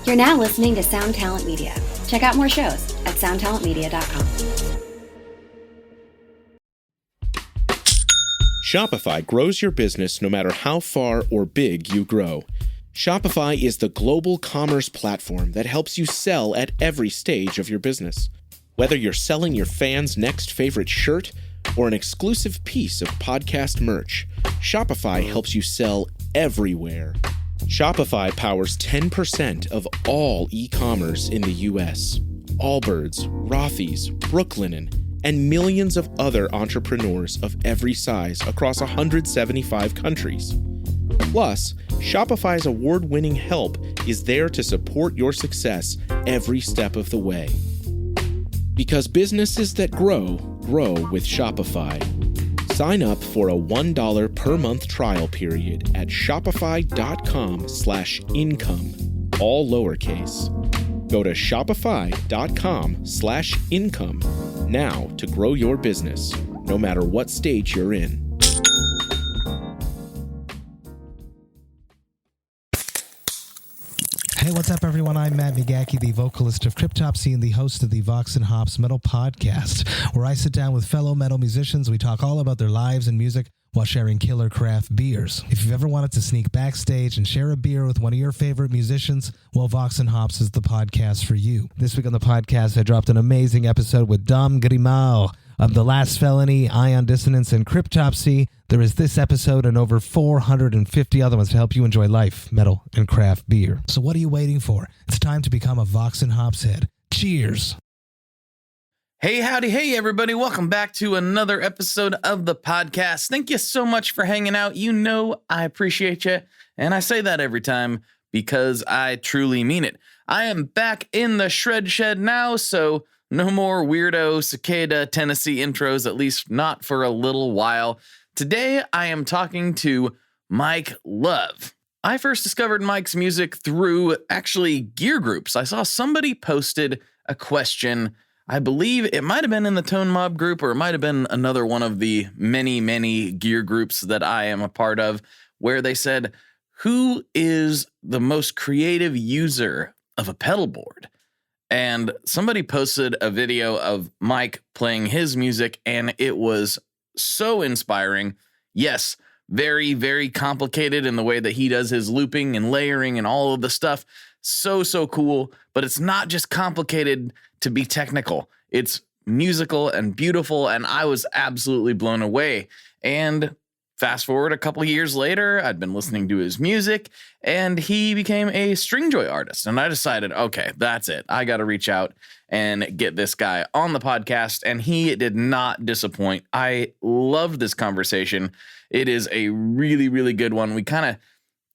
You're now listening to Sound Talent Media. Check out more shows at soundtalentmedia.com. Shopify grows your business no matter how far or big you grow. Shopify is the global commerce platform that helps you sell at every stage of your business. Whether you're selling your fans' next favorite shirt or an exclusive piece of podcast merch, Shopify helps you sell everywhere. Shopify powers 10% of all e-commerce in the U.S. Allbirds, Rothy's, Brooklinen, and millions of other entrepreneurs of every size across 175 countries. Plus, Shopify's award-winning help is there to support your success every step of the way. Because businesses that grow, grow with Shopify. Sign up for a $1 per month trial period at shopify.com/income, all lowercase. Go to shopify.com/income now to grow your business, no matter what stage you're in. Hey, what's up, everyone? I'm Matt Migaki, the vocalist of Cryptopsy and the host of the Vox and Hops Metal Podcast, where I sit down with fellow metal musicians. We talk all about their lives and music while sharing killer craft beers. If you've ever wanted to sneak backstage and share a beer with one of your favorite musicians, well, Vox and Hops is the podcast for you. This week on the podcast, I dropped an amazing episode with Dom Grimal of The Last Felony, Ion Dissonance, and Cryptopsy. There is this episode and over 450 other ones to help you enjoy life, metal, and craft beer. So what are you waiting for? It's time to become a Vox and Hops head. Cheers! Hey, howdy, hey, everybody. Welcome back to another episode of the podcast. Thank you so much for hanging out. You know I appreciate you, and I say that every time because I truly mean it. I am back in the shred shed now, so no more weirdo cicada Tennessee intros, at least not for a little while. Today, I am talking to Mike Love. I first discovered Mike's music through actually gear groups. I saw somebody posted a question. I believe it might have been in the Tone Mob group, or it might have been another one of the many, many gear groups that I am a part of, where they said, who is the most creative user of a pedal board? And somebody posted a video of Mike playing his music, and it was so inspiring. Yes, very, very complicated in the way that he does his looping and layering and all of the stuff. So cool. But it's not just complicated to be technical. It's musical and beautiful, and I was absolutely blown away. And fast forward a couple years later, I'd been listening to his music, and he became a Stringjoy artist. And I decided, okay, that's it. I got to reach out and get this guy on the podcast, and he did not disappoint. I loved this conversation. It is a really, really good one. We kind of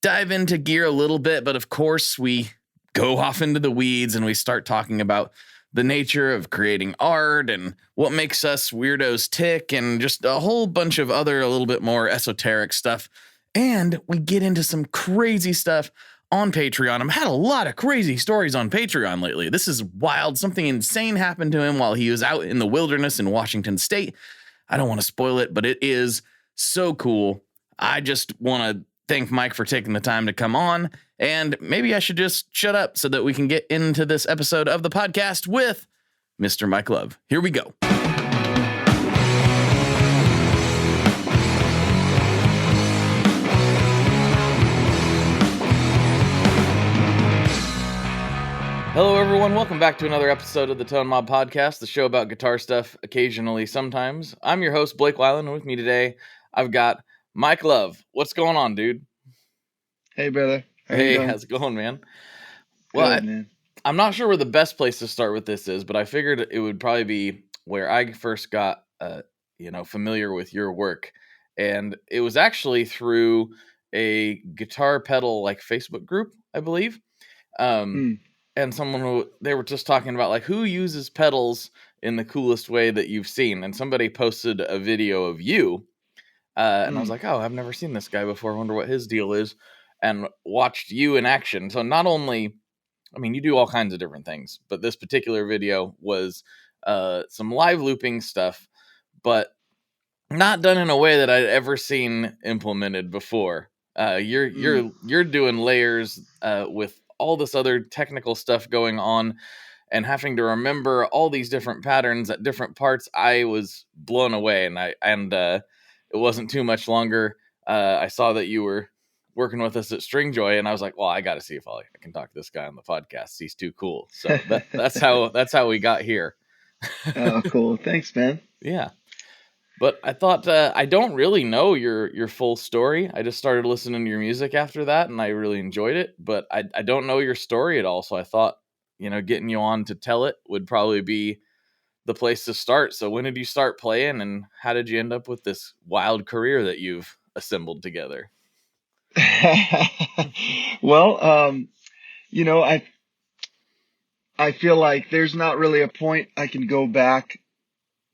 dive into gear a little bit, but of course we go off into the weeds and we start talking about the nature of creating art and what makes us weirdos tick and just a whole bunch of other a little bit more esoteric stuff. And we get into some crazy stuff on Patreon. I've had a lot of crazy stories on Patreon lately. This is wild. Something insane happened to him while he was out in the wilderness in Washington State. I don't want to spoil it, but it is so cool. I just want to thank Mike for taking the time to come on, and maybe I should just shut up so that we can get into this episode of the podcast with Mr. Mike Love. Here we go. Hello, everyone. Welcome back to another episode of the Tone Mob Podcast, the show about guitar stuff, occasionally, sometimes. I'm your host, Blake Weiland, and with me today, I've got Mike Love. What's going on, dude? Hey, brother. Hey, how's it going, man? Well, Good, man. I'm not sure where the best place to start with this is, but I figured it would probably be where I first got, familiar with your work. And it was actually through a guitar pedal, Facebook group, I believe. And they were just talking about who uses pedals in the coolest way that you've seen. And somebody posted a video of you. And I was like, oh, I've never seen this guy before. I wonder what his deal is. And watched you in action. So not only, you do all kinds of different things, but this particular video was some live looping stuff, but not done in a way that I'd ever seen implemented before. You're doing layers with all this other technical stuff going on and having to remember all these different patterns at different parts, I was blown away. And it wasn't too much longer. I saw that you were working with us at Stringjoy, and I was like, well, I got to see if I can talk to this guy on the podcast. He's too cool. So that's how we got here. Oh, cool. Thanks, man. Yeah. But I thought I don't really know your full story. I just started listening to your music after that, and I really enjoyed it. But I don't know your story at all. So I thought, getting you on to tell it would probably be the place to start. So when did you start playing, and how did you end up with this wild career that you've assembled together? Well, I feel like there's not really a point I can go back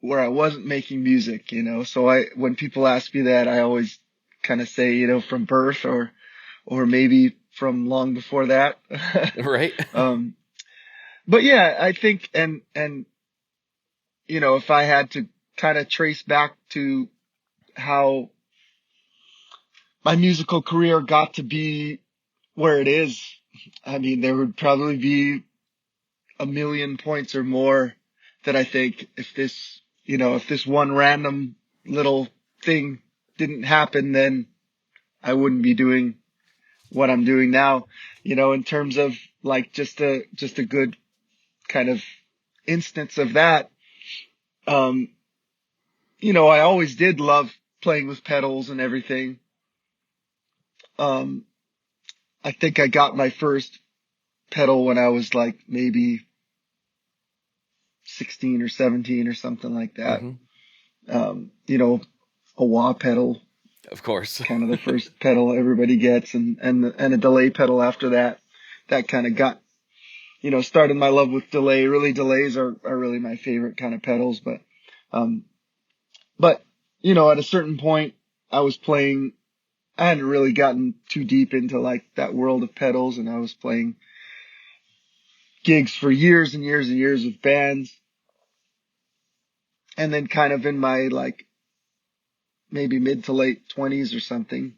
where I wasn't making music, So when people ask me that, I always kind of say, from birth or maybe from long before that. Right. But yeah, I think, and if I had to kind of trace back to how my musical career got to be where it is, I mean, there would probably be a million points or more that I think if this one random little thing didn't happen, then I wouldn't be doing what I'm doing now, in terms of like just a good kind of instance of that. I always did love playing with pedals and everything. I think I got my first pedal when I was like maybe 16 or 17 or something like that. Mm-hmm. A wah pedal, of course, kind of the first pedal everybody gets, and a delay pedal after that. That kind of got, started my love with delay. Really, delays are really my favorite kind of pedals. But at a certain point, I was playing. I hadn't really gotten too deep into like that world of pedals, and I was playing gigs for years and years and years with bands. And then kind of in my like maybe mid to late 20s or something,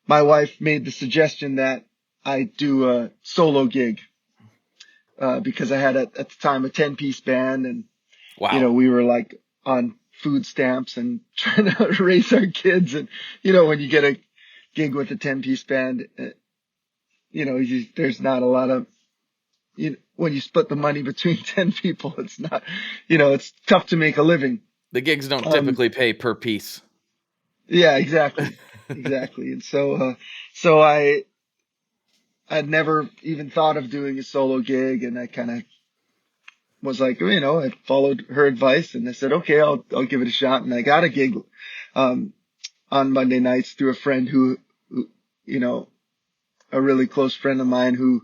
my wife made the suggestion that I do a solo gig, because I had at the time a 10-piece band, and wow. We were like on food stamps and trying to raise our kids. And when you get a gig with a 10-piece band, there's not a lot of, when you split the money between 10 people, it's not, it's tough to make a living. The gigs don't typically pay per piece. Yeah, exactly. Exactly. And so I'd never even thought of doing a solo gig, and I kind of was like, I followed her advice, and I said, okay, I'll give it a shot. And I got a gig, on Monday nights through a friend who a really close friend of mine who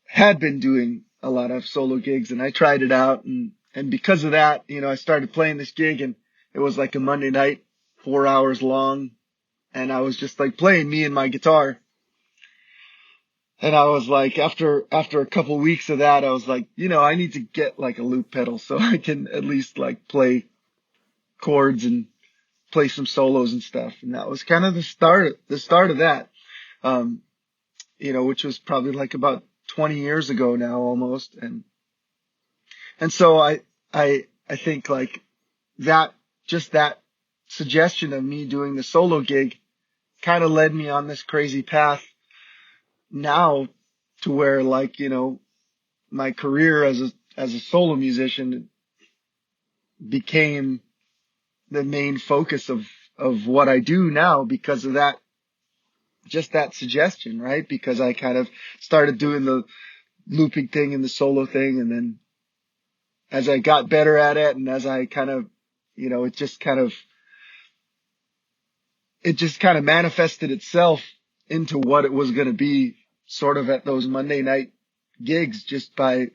had been doing a lot of solo gigs, and I tried it out. And because of that, I started playing this gig, and it was like a Monday night, 4 hours long. And I was just like playing me and my guitar. And I was like, after a couple weeks of that, I was like, I need to get like a loop pedal so I can at least like play chords and play some solos and stuff. And that was kind of the start of that, which was probably like about 20 years ago now almost. And so I think like that suggestion of me doing the solo gig kind of led me on this crazy path now to where like, my career as a solo musician became the main focus of what I do now because of that suggestion, right? Because I kind of started doing the looping thing and the solo thing. And then as I got better at it, and as I kind of, it just kind of manifested itself into what it was going to be sort of at those Monday night gigs, just by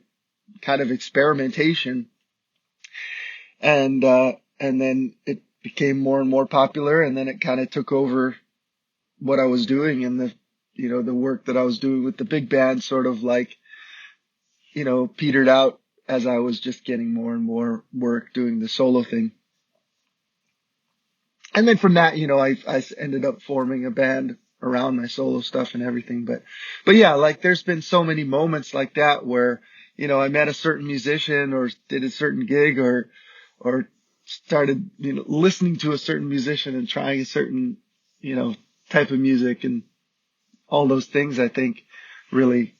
kind of experimentation. And then it became more and more popular, and then it kind of took over what I was doing, and the work that I was doing with the big band sort of like, petered out as I was just getting more and more work doing the solo thing. And then from that, I ended up forming a band around my solo stuff and everything. But yeah, like there's been so many moments like that where, you know, I met a certain musician or did a certain gig or started, you know, listening to a certain musician and trying a certain, you know, type of music, and all those things I think really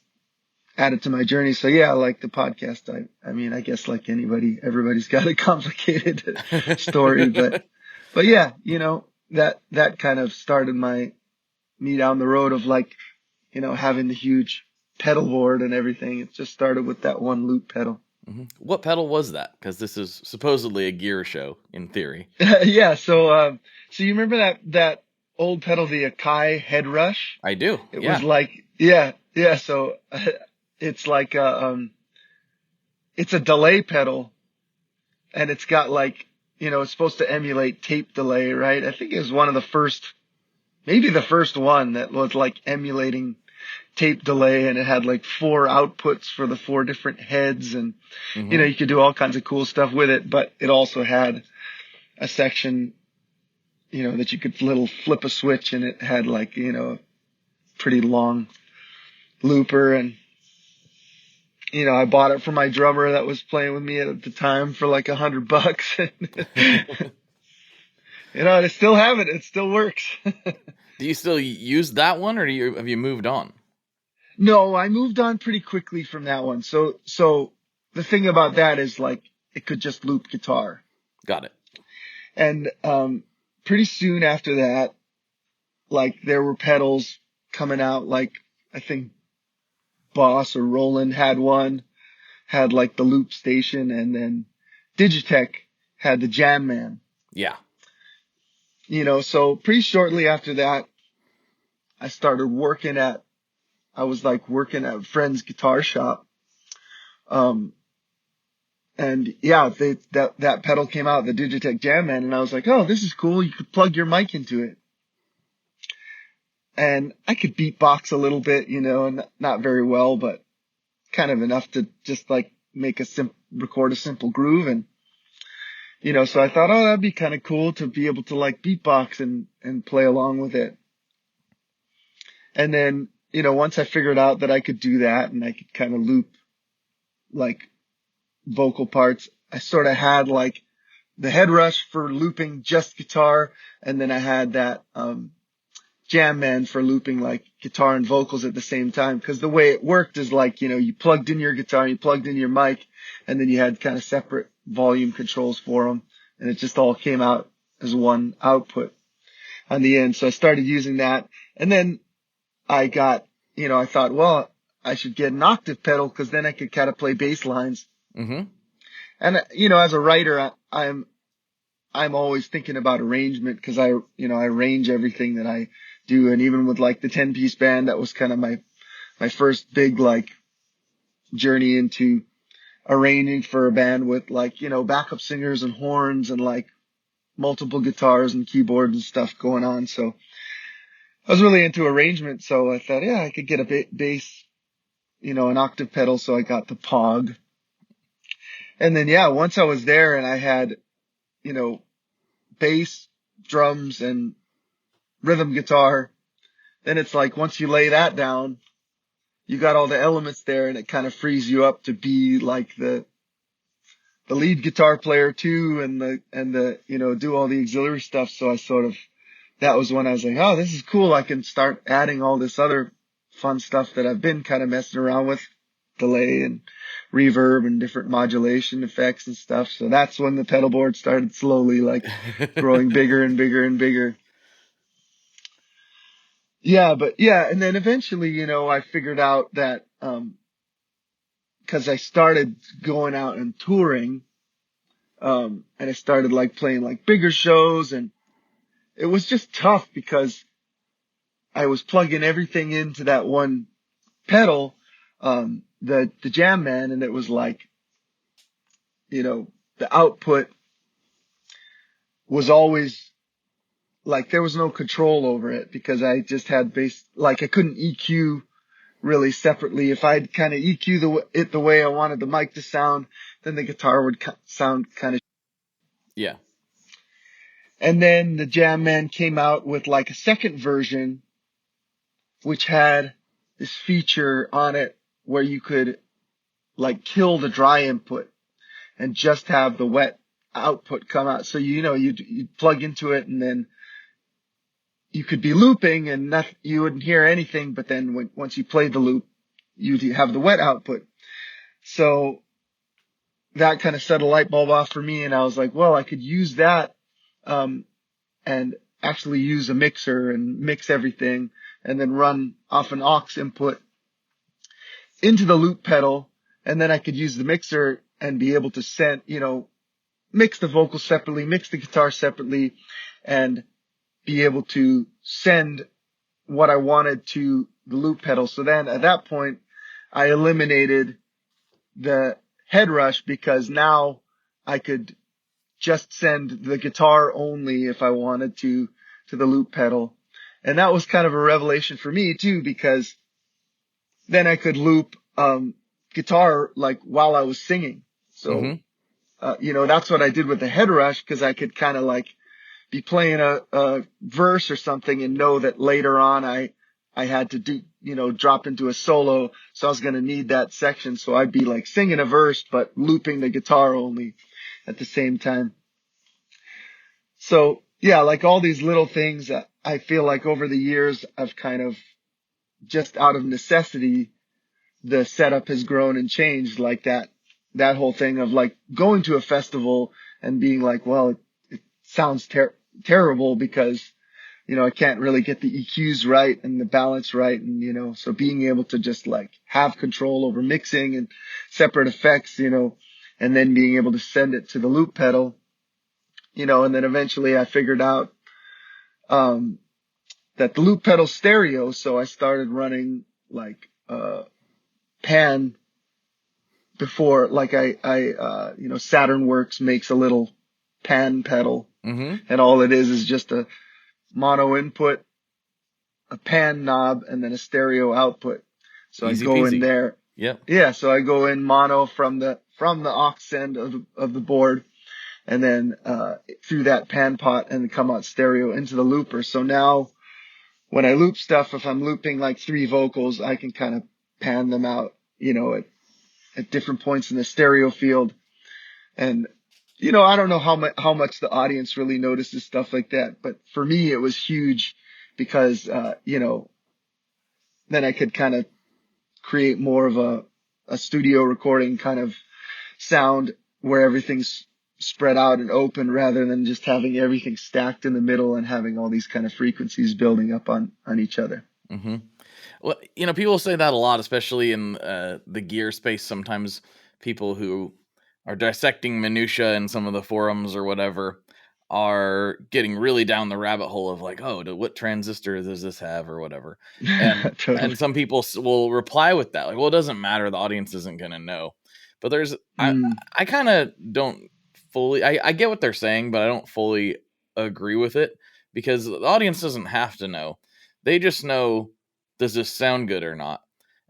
added to my journey. So yeah, like the podcast, I mean, I guess like everybody's got a complicated story, but yeah, you know, that kind of started me down the road of like, you know, having the huge pedal board and everything. It just started with that one loop pedal. Mm-hmm. What pedal was that? Because this is supposedly a gear show in theory. Yeah. So you remember that old pedal, the Akai Head Rush? I do. It was like, yeah. So it's like it's a delay pedal, and it's got like, you know, it's supposed to emulate tape delay, right? I think it was one of the first, maybe the first one that was like emulating tape delay, and it had like 4 outputs for the 4 different heads, and you know, you could do all kinds of cool stuff with it, but it also had a section, you know, that you could flip a switch, and it had like, you know, a pretty long looper. And you know, I bought it for my drummer that was playing with me at the time for like $100. You know, and I still have it. It still works. Do you still use that one, or have you moved on? No, I moved on pretty quickly from that one. So the thing about that is like it could just loop guitar. Got it. And pretty soon after that, like there were pedals coming out. Like I think Boss or Roland had one, had like the loop station, and then Digitech had the Jam Man. Yeah. You know, so pretty shortly after that, I started working at a friend's guitar shop. And yeah, that pedal came out, the Digitech Jam Man, and I was like, oh, this is cool. You could plug your mic into it. And I could beatbox a little bit, you know, and not very well, but kind of enough to just like record a simple groove. And, you know, so I thought, oh, that'd be kind of cool to be able to like beatbox and play along with it. And then, you know, once I figured out that I could do that and I could kind of loop like vocal parts, I sort of had like the Head Rush for looping just guitar. And then I had that, Jam Man for looping like guitar and vocals at the same time. Cause the way it worked is like, you know, you plugged in your guitar, you plugged in your mic, and then you had kind of separate volume controls for them. And it just all came out as one output on the end. So I started using that. And then I got, you know, I thought, well, I should get an octave pedal, cause then I could kind of play bass lines. Mm-hmm. And, you know, as a writer, I'm always thinking about arrangement, cause I arrange everything that I do. And even with like the 10-piece band, that was kind of my first big like journey into arranging for a band with like, you know, backup singers and horns and like multiple guitars and keyboards and stuff going on. So I was really into arrangement. So I thought, yeah, I could get a bass, you know, an octave pedal. So I got the Pog. And then, yeah, once I was there and I had, you know, bass, drums, and rhythm guitar, then it's like once you lay that down, you got all the elements there, and it kind of frees you up to be like the lead guitar player too, and the you know, do all the auxiliary stuff. So that was when I was like, oh, this is cool. I can start adding all this other fun stuff that I've been kind of messing around with, delay and reverb and different modulation effects and stuff. So that's when the pedal board started slowly like growing bigger and bigger and bigger. Yeah, but yeah, and then eventually, you know, I figured out that, cause I started going out and touring, and I started like playing like bigger shows, and it was just tough because I was plugging everything into that one pedal, the Jam Man, and it was like, you know, the output was always like, there was no control over it because I just had bass, like I couldn't EQ really separately. If I'd kind of EQ it the way I wanted the mic to sound, then the guitar would sound kind of. Yeah. And then the Jam Man came out with like a second version which had this feature on it where you could like kill the dry input and just have the wet output come out. So, you'd plug into it and then you could be looping and you wouldn't hear anything. But then once you played the loop, you'd have the wet output. So that kind of set a light bulb off for me. And I was like, well, I could use that, and actually use a mixer and mix everything and then run off an aux input into the loop pedal. And then I could use the mixer and be able to send, mix the vocals separately, mix the guitar separately, and be able to send what I wanted to the loop pedal. So then at that point, I eliminated the head rush because now I could just send the guitar only if I wanted to the loop pedal. And that was kind of a revelation for me too, because then I could loop, guitar like while I was singing. So, that's what I did with the head rush, because I could kind of like be playing a verse or something and know that later on I had to do, drop into a solo. So I was going to need that section. So I'd be like singing a verse, but looping the guitar only at the same time. So yeah, like all these little things that I feel like over the years, I've kind of just out of necessity, the setup has grown and changed, like that whole thing of like going to a festival and being like, well, it sounds terrible because, I can't really get the EQs right and the balance right. And, so being able to just like have control over mixing and separate effects, and then being able to send it to the loop pedal, and then eventually I figured out, that the loop pedal stereo. So I started running like, pan before, like Saturn Works makes a little pan pedal, and all it is just a mono input, a pan knob, and then a stereo output. So Easy I go peasy. in there. Yep. Yeah. So I go in mono from the aux end of the board, and then, through that pan pot and come out stereo into the looper. So now when I loop stuff, if I'm looping like 3 vocals, I can kind of pan them out, at different points in the stereo field. And, I don't know how much the audience really notices stuff like that, but for me, it was huge because, then I could kind of create more of a studio recording kind of sound where everything's spread out and open rather than just having everything stacked in the middle and having all these kind of frequencies building up on each other. Mm-hmm. Well, people say that a lot, especially in the gear space. Sometimes people who are dissecting minutia in some of the forums or whatever are getting really down the rabbit hole of like, oh, what transistor does this have or whatever. And, Totally. and some people will reply with that. Like, well, it doesn't matter. The audience isn't going to know. But I kind of don't fully, I get what they're saying, but I don't fully agree with it because the audience doesn't have to know. They just know, does this sound good or not?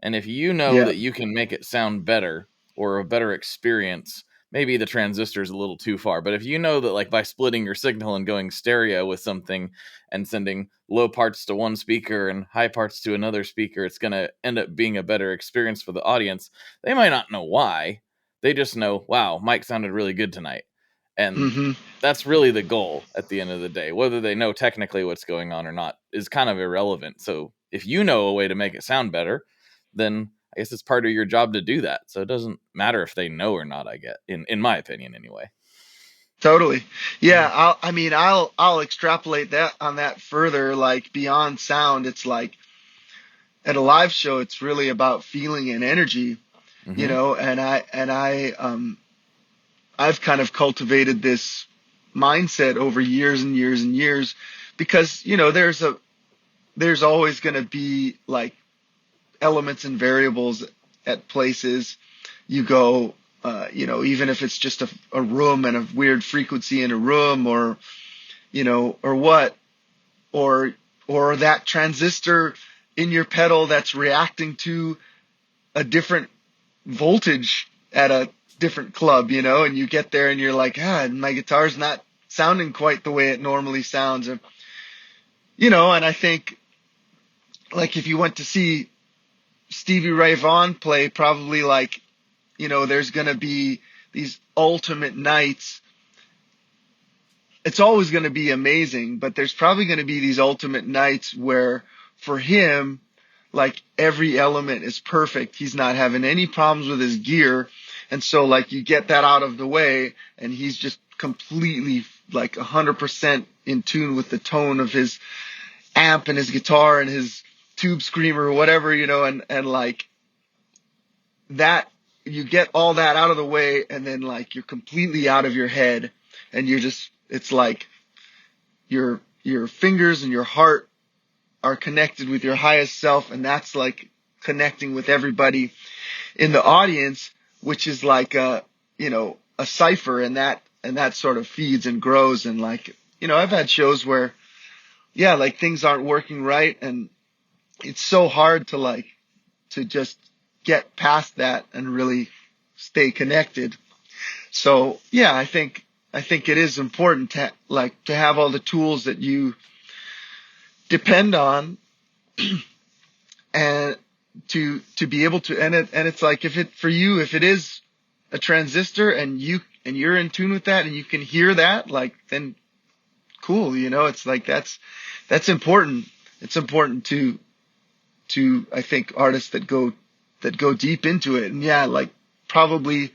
And if you know that you can make it sound better or a better experience, maybe the transistor is a little too far. But if you know that like by splitting your signal and going stereo with something and sending low parts to one speaker and high parts to another speaker, it's going to end up being a better experience for the audience. They might not know why. They just know, wow, Mike sounded really good tonight. And that's really the goal at the end of the day. Whether they know technically what's going on or not is kind of irrelevant. So if you know a way to make it sound better, then I guess it's part of your job to do that. So it doesn't matter if they know or not, I get, in my opinion anyway. Totally. Yeah. I'll extrapolate that on that further, like beyond sound. It's like at a live show, it's really about feeling and energy, and I've kind of cultivated this mindset over years and years and years because, there's always going to be like elements and variables at places you go, even if it's just a room and a weird frequency in a room or that transistor in your pedal that's reacting to a different voltage at a different club, and you get there and you're like, my guitar's not sounding quite the way it normally sounds. And I think like if you went to see Stevie Ray Vaughan play, probably like, there's going to be these ultimate nights. It's always going to be amazing, but there's probably going to be these ultimate nights where for him, like every element is perfect. He's not having any problems with his gear. And so like you get that out of the way and he's just completely like 100% in tune with the tone of his amp and his guitar and his tube screamer or whatever, and like that, you get all that out of the way and then like you're completely out of your head and it's like your fingers and your heart are connected with your highest self, and that's like connecting with everybody in the audience, which is like a cipher, and that sort of feeds and grows. And like, I've had shows where, like things aren't working right, and it's so hard to just get past that and really stay connected. So I think it is important to have all the tools that you depend on and to be able to, and it's like, if it is a transistor and you're in tune with that and you can hear that, like, then cool, it's like, that's important. It's important to I think artists that go deep into it. And like probably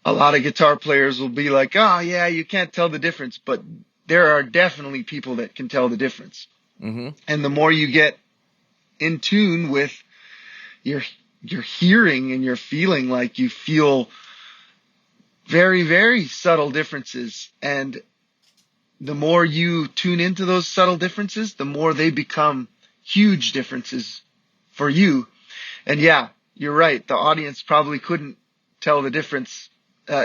a lot of guitar players will be like, oh yeah, you can't tell the difference, but there are definitely people that can tell the difference. Mm-hmm. And the more you get in tune with your hearing and your feeling, like you feel very, very subtle differences. And the more you tune into those subtle differences, the more they become huge differences for you. And you're right. The audience probably couldn't tell the difference.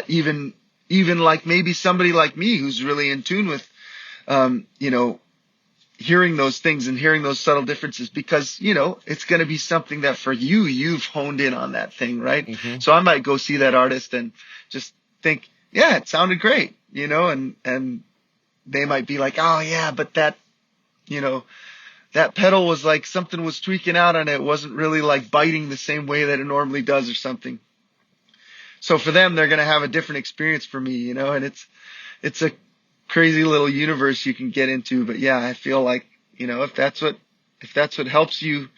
Even like maybe somebody like me who's really in tune with, hearing those things and hearing those subtle differences, because, it's going to be something that for you've honed in on that thing, right? Mm-hmm. So I might go see that artist and just think, it sounded great, and they might be like, oh yeah, but that, that pedal was like something was tweaking out on it. It wasn't really like biting the same way that it normally does or something. So for them, they're going to have a different experience for me, and it's a crazy little universe you can get into. But I feel like, if that's what helps you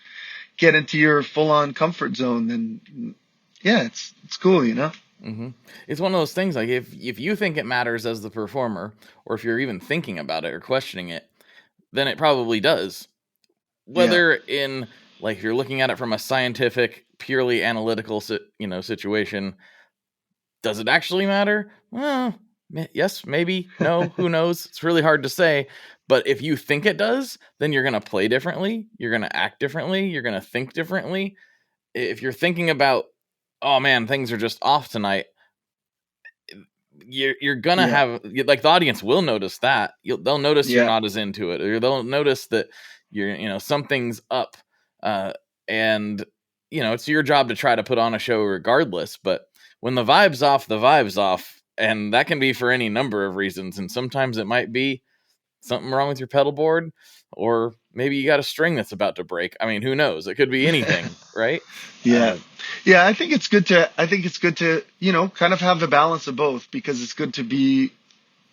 get into your full on comfort zone, then it's cool, Mm-hmm. It's one of those things, like if you think it matters as the performer, or if you're even thinking about it or questioning it, then it probably does. Whether in, like, if you're looking at it from a scientific, purely analytical, situation, does it actually matter? Well, yes, maybe, no, who knows? It's really hard to say. But if you think it does, then you're going to play differently. You're going to act differently. You're going to think differently. If you're thinking about, oh man, things are just off tonight, you're going to have, like, the audience will notice that. They'll notice you're not as into it, or they'll notice that you're, something's up. And, it's your job to try to put on a show regardless. But when the vibe's off, and that can be for any number of reasons. And sometimes it might be something wrong with your pedal board, or maybe you got a string that's about to break. I mean, who knows? It could be anything, right? I think it's good to, kind of have the balance of both, because it's good to be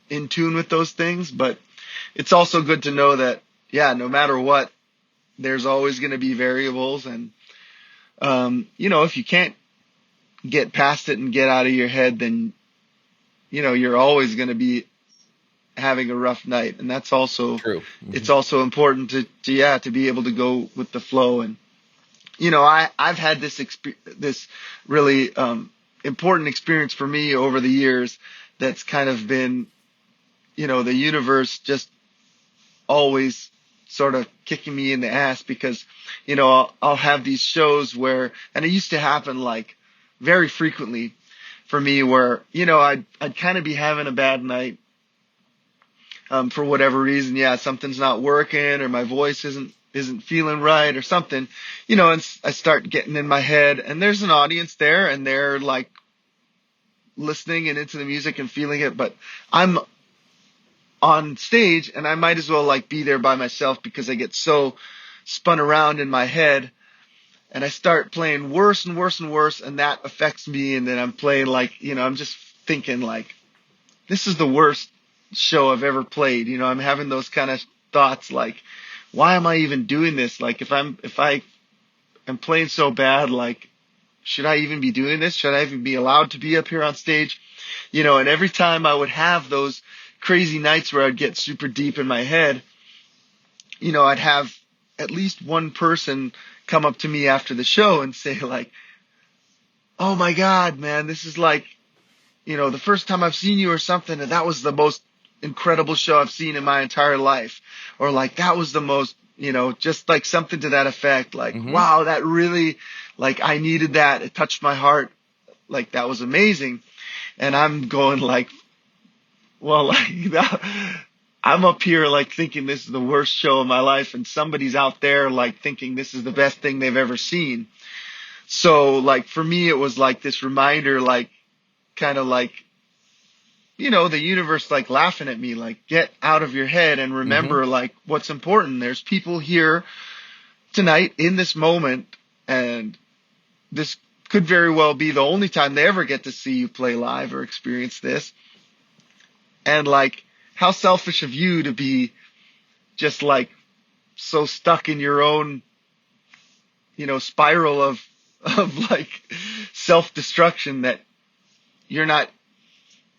in tune with those things, but it's also good to know that, no matter what, there's always going to be variables. And, if you can't get past it and get out of your head, then, you're always going to be having a rough night. And that's also true. Mm-hmm. It's also important to be able to go with the flow. And, I've had this really, important experience for me over the years. That's kind of been, the universe just always sort of kicking me in the ass, because, I'll have these shows where, and it used to happen like very frequently for me, where, I'd kind of be having a bad night, for whatever reason. Something's not working, or my voice isn't feeling right or something, and I start getting in my head, and there's an audience there and they're like listening and into the music and feeling it, but I'm on stage and I might as well like be there by myself, because I get so spun around in my head, and I start playing worse and worse and worse, and that affects me. And then I'm playing like, I'm just thinking like, this is the worst show I've ever played. I'm having those kind of thoughts like, why am I even doing this? Like, if I am playing so bad, like, should I even be doing this? Should I even be allowed to be up here on stage? And every time I would have those crazy nights where I'd get super deep in my head, I'd have at least one person come up to me after the show and say like, oh my God, man, this is like, the first time I've seen you or something, and that was the most incredible show I've seen in my entire life. Or like, that was the most, just like something to that effect. Like, wow, that really, like, I needed that. It touched my heart. Like, that was amazing. And I'm going like, well, like that, I'm up here like thinking this is the worst show of my life, and somebody's out there like thinking this is the best thing they've ever seen. So like for me, it was like this reminder, like kind of like, the universe like laughing at me, like, get out of your head and remember like what's important. There's people here tonight in this moment, and this could very well be the only time they ever get to see you play live or experience this. And like, how selfish of you to be just like so stuck in your own, spiral of like self-destruction that you're not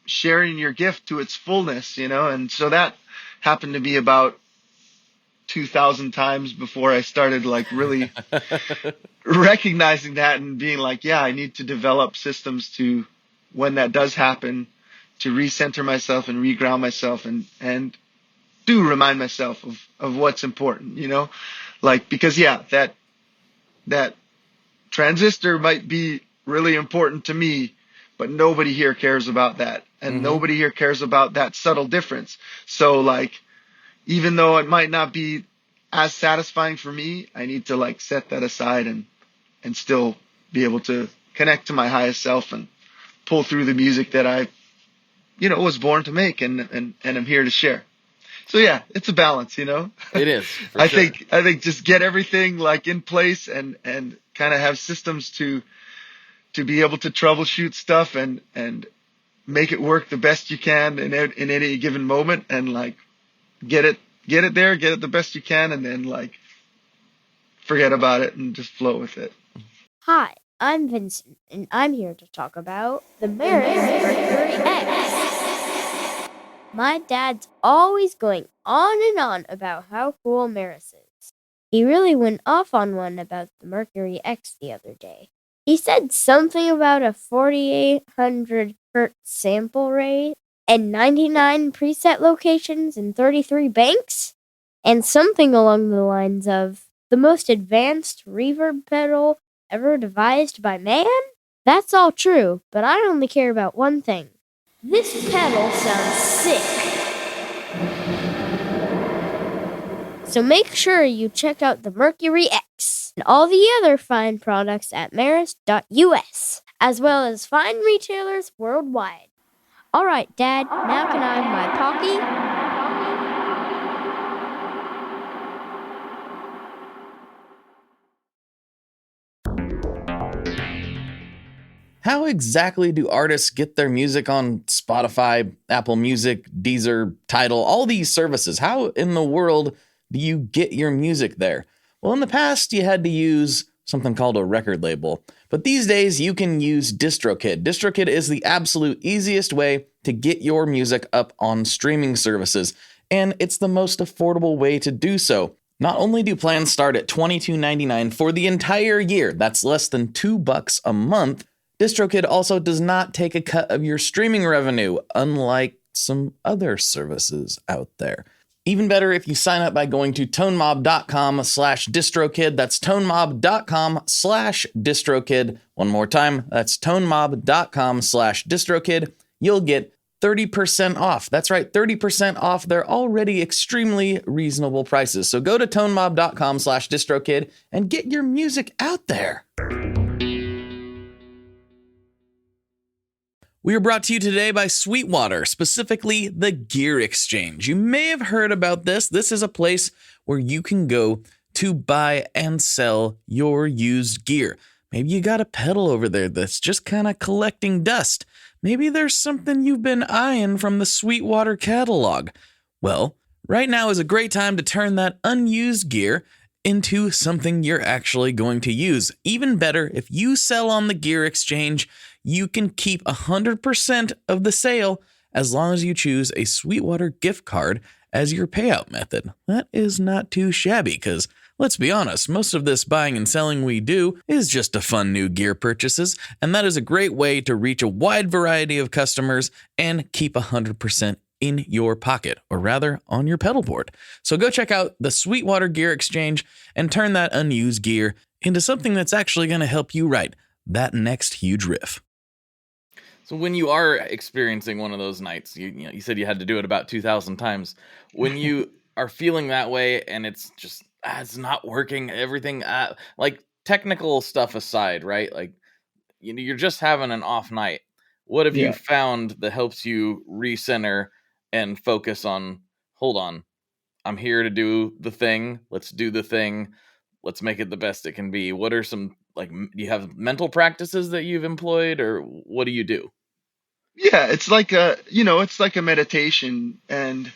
sharing your gift to its fullness, And so that happened to be about 2,000 times before I started like really recognizing that and being like, yeah, I need to develop systems to, when that does happen, to recenter myself and reground myself and do remind myself of what's important, like, because yeah, that transistor might be really important to me, but nobody here cares about that. And nobody here cares about that subtle difference. So like, even though it might not be as satisfying for me, I need to like set that aside and still be able to connect to my highest self and pull through the music that I, was born to make and I'm here to share. So yeah, it's a balance, It is. I think just get everything like in place and kind of have systems to be able to troubleshoot stuff and make it work the best you can in any given moment, and like get it the best you can, and then like forget about it and just flow with it. Hi, I'm Vincent, and I'm here to talk about the Maris Mercury X. My dad's always going on and on about how cool Maris is. He really went off on one about the Mercury X the other day. He said something about a 4,800 hertz sample rate and 99 preset locations in 33 banks, and something along the lines of the most advanced reverb pedal ever devised by man? That's all true, but I only care about one thing. This pedal sounds sick. So make sure you check out the Mercury X and all the other fine products at maris.us, as well as fine retailers worldwide. All right, Dad, now can I have my Pocky? How exactly do artists get their music on Spotify, Apple Music, Deezer, Tidal, all these services? How in the world do you get your music there? Well, in the past, you had to use something called a record label. But these days, you can use DistroKid. DistroKid is the absolute easiest way to get your music up on streaming services, and it's the most affordable way to do so. Not only do plans start at $22.99 for the entire year, that's less than $2 a month, DistroKid also does not take a cut of your streaming revenue, unlike some other services out there. Even better if you sign up by going to tonemob.com/distrokid. That's tonemob.com/distrokid. One more time, that's tonemob.com/distrokid. You'll get 30% off. That's right, 30% off their already extremely reasonable prices. So go to tonemob.com/distrokid and get your music out there. We are brought to you today by Sweetwater, specifically the Gear Exchange. You may have heard about this. This is a place where you can go to buy and sell your used gear. Maybe you got a pedal over there that's just kind of collecting dust. Maybe there's something you've been eyeing from the Sweetwater catalog. Well, right now is a great time to turn that unused gear into something you're actually going to use. Even better, if you sell on the gear exchange, you can keep 100% of the sale as long as you choose a Sweetwater gift card as your payout method. That is not too shabby because, let's be honest, most of this buying and selling we do is just to fund new gear purchases, and that is a great way to reach a wide variety of customers and keep 100% in your pocket, or rather on your pedal board. So go check out the Sweetwater Gear Exchange and turn that unused gear into something that's actually going to help you write that next huge riff. So when you are experiencing one of those nights, you said you had to do it about 2,000 times. When you are feeling that way and it's just, it's not working, everything, like technical stuff aside, right? Like, you're just having an off night. What have you found that helps you recenter and focus on, hold on, I'm here to do the thing. Let's do the thing. Let's make it the best it can be. What are some, like, do you have mental practices that you've employed, or what do you do? Yeah, it's like a meditation. And,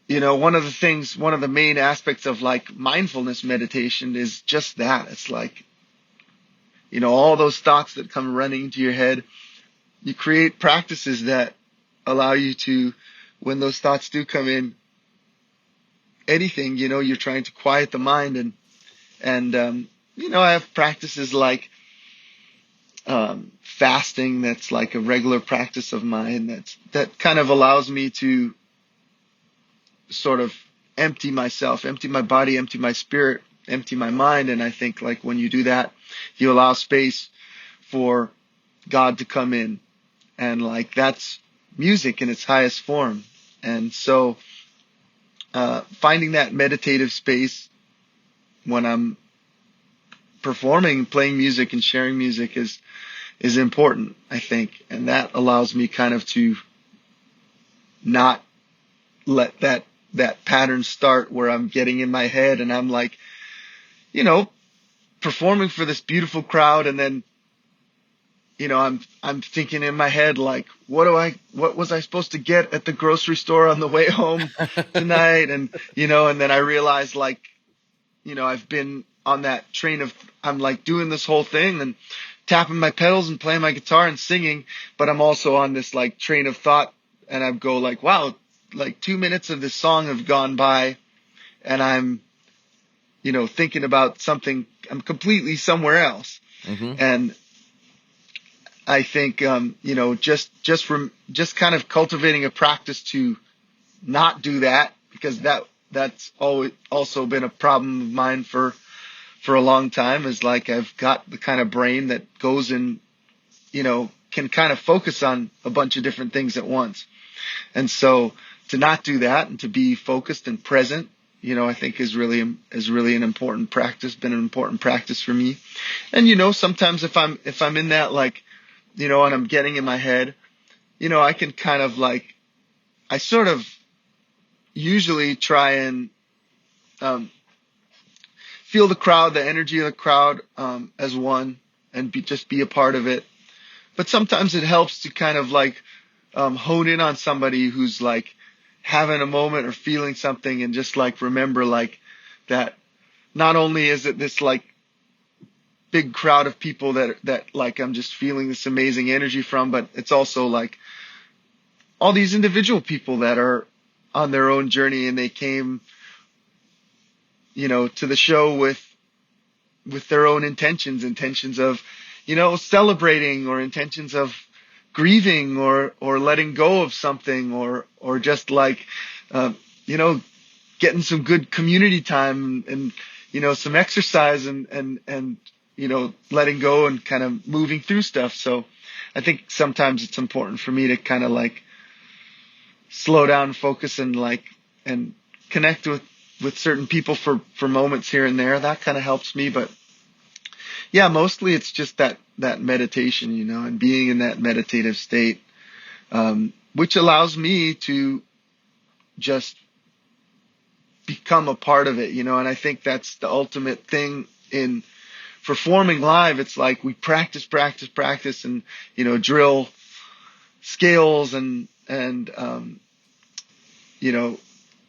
one of the main aspects of like mindfulness meditation is just that. It's like, all those thoughts that come running into your head, you create practices that allow you to, when those thoughts do come in, anything, you're trying to quiet the mind. And I have practices like fasting. That's like a regular practice of mine. That kind of allows me to sort of empty myself, empty my body, empty my spirit, empty my mind. And I think like when you do that, you allow space for God to come in. And like that's music in its highest form. And so finding that meditative space when I'm performing, playing music and sharing music is important, I think. And that allows me kind of to not let that pattern start where I'm getting in my head and I'm like, performing for this beautiful crowd. And then, I'm thinking in my head, like, what was I supposed to get at the grocery store on the way home tonight? And, and then I realized like, I've been on that train of, I'm like doing this whole thing and tapping my pedals and playing my guitar and singing, but I'm also on this like train of thought and I go like, wow, like 2 minutes of this song have gone by and I'm, thinking about something, I'm completely somewhere else. Mm-hmm. And I think, just kind of cultivating a practice to not do that, because that's always also been a problem of mine for a long time, is like I've got the kind of brain that goes and, can kind of focus on a bunch of different things at once. And so to not do that and to be focused and present, I think is really an important practice, been an important practice for me. And, sometimes if I'm in that, like, and I'm getting in my head, I can kind of like, I sort of usually try and feel the crowd, the energy of the crowd as one, and just be a part of it. But sometimes it helps to kind of like hone in on somebody who's like having a moment or feeling something, and just like remember like that not only is it this like big crowd of people that like I'm just feeling this amazing energy from, but it's also like all these individual people that are on their own journey, and they came, to the show with their own intentions of, celebrating, or intentions of grieving, or letting go of something, or just like, getting some good community time and some exercise and letting go and kind of moving through stuff. So I think sometimes it's important for me to kind of like slow down, focus, and like, and connect with certain people for moments here and there. That kind of helps me. But yeah, mostly it's just that meditation, and being in that meditative state, which allows me to just become a part of it, you know, and I think that's the ultimate thing in performing live. It's like we practice and, you know, drill scales and you know,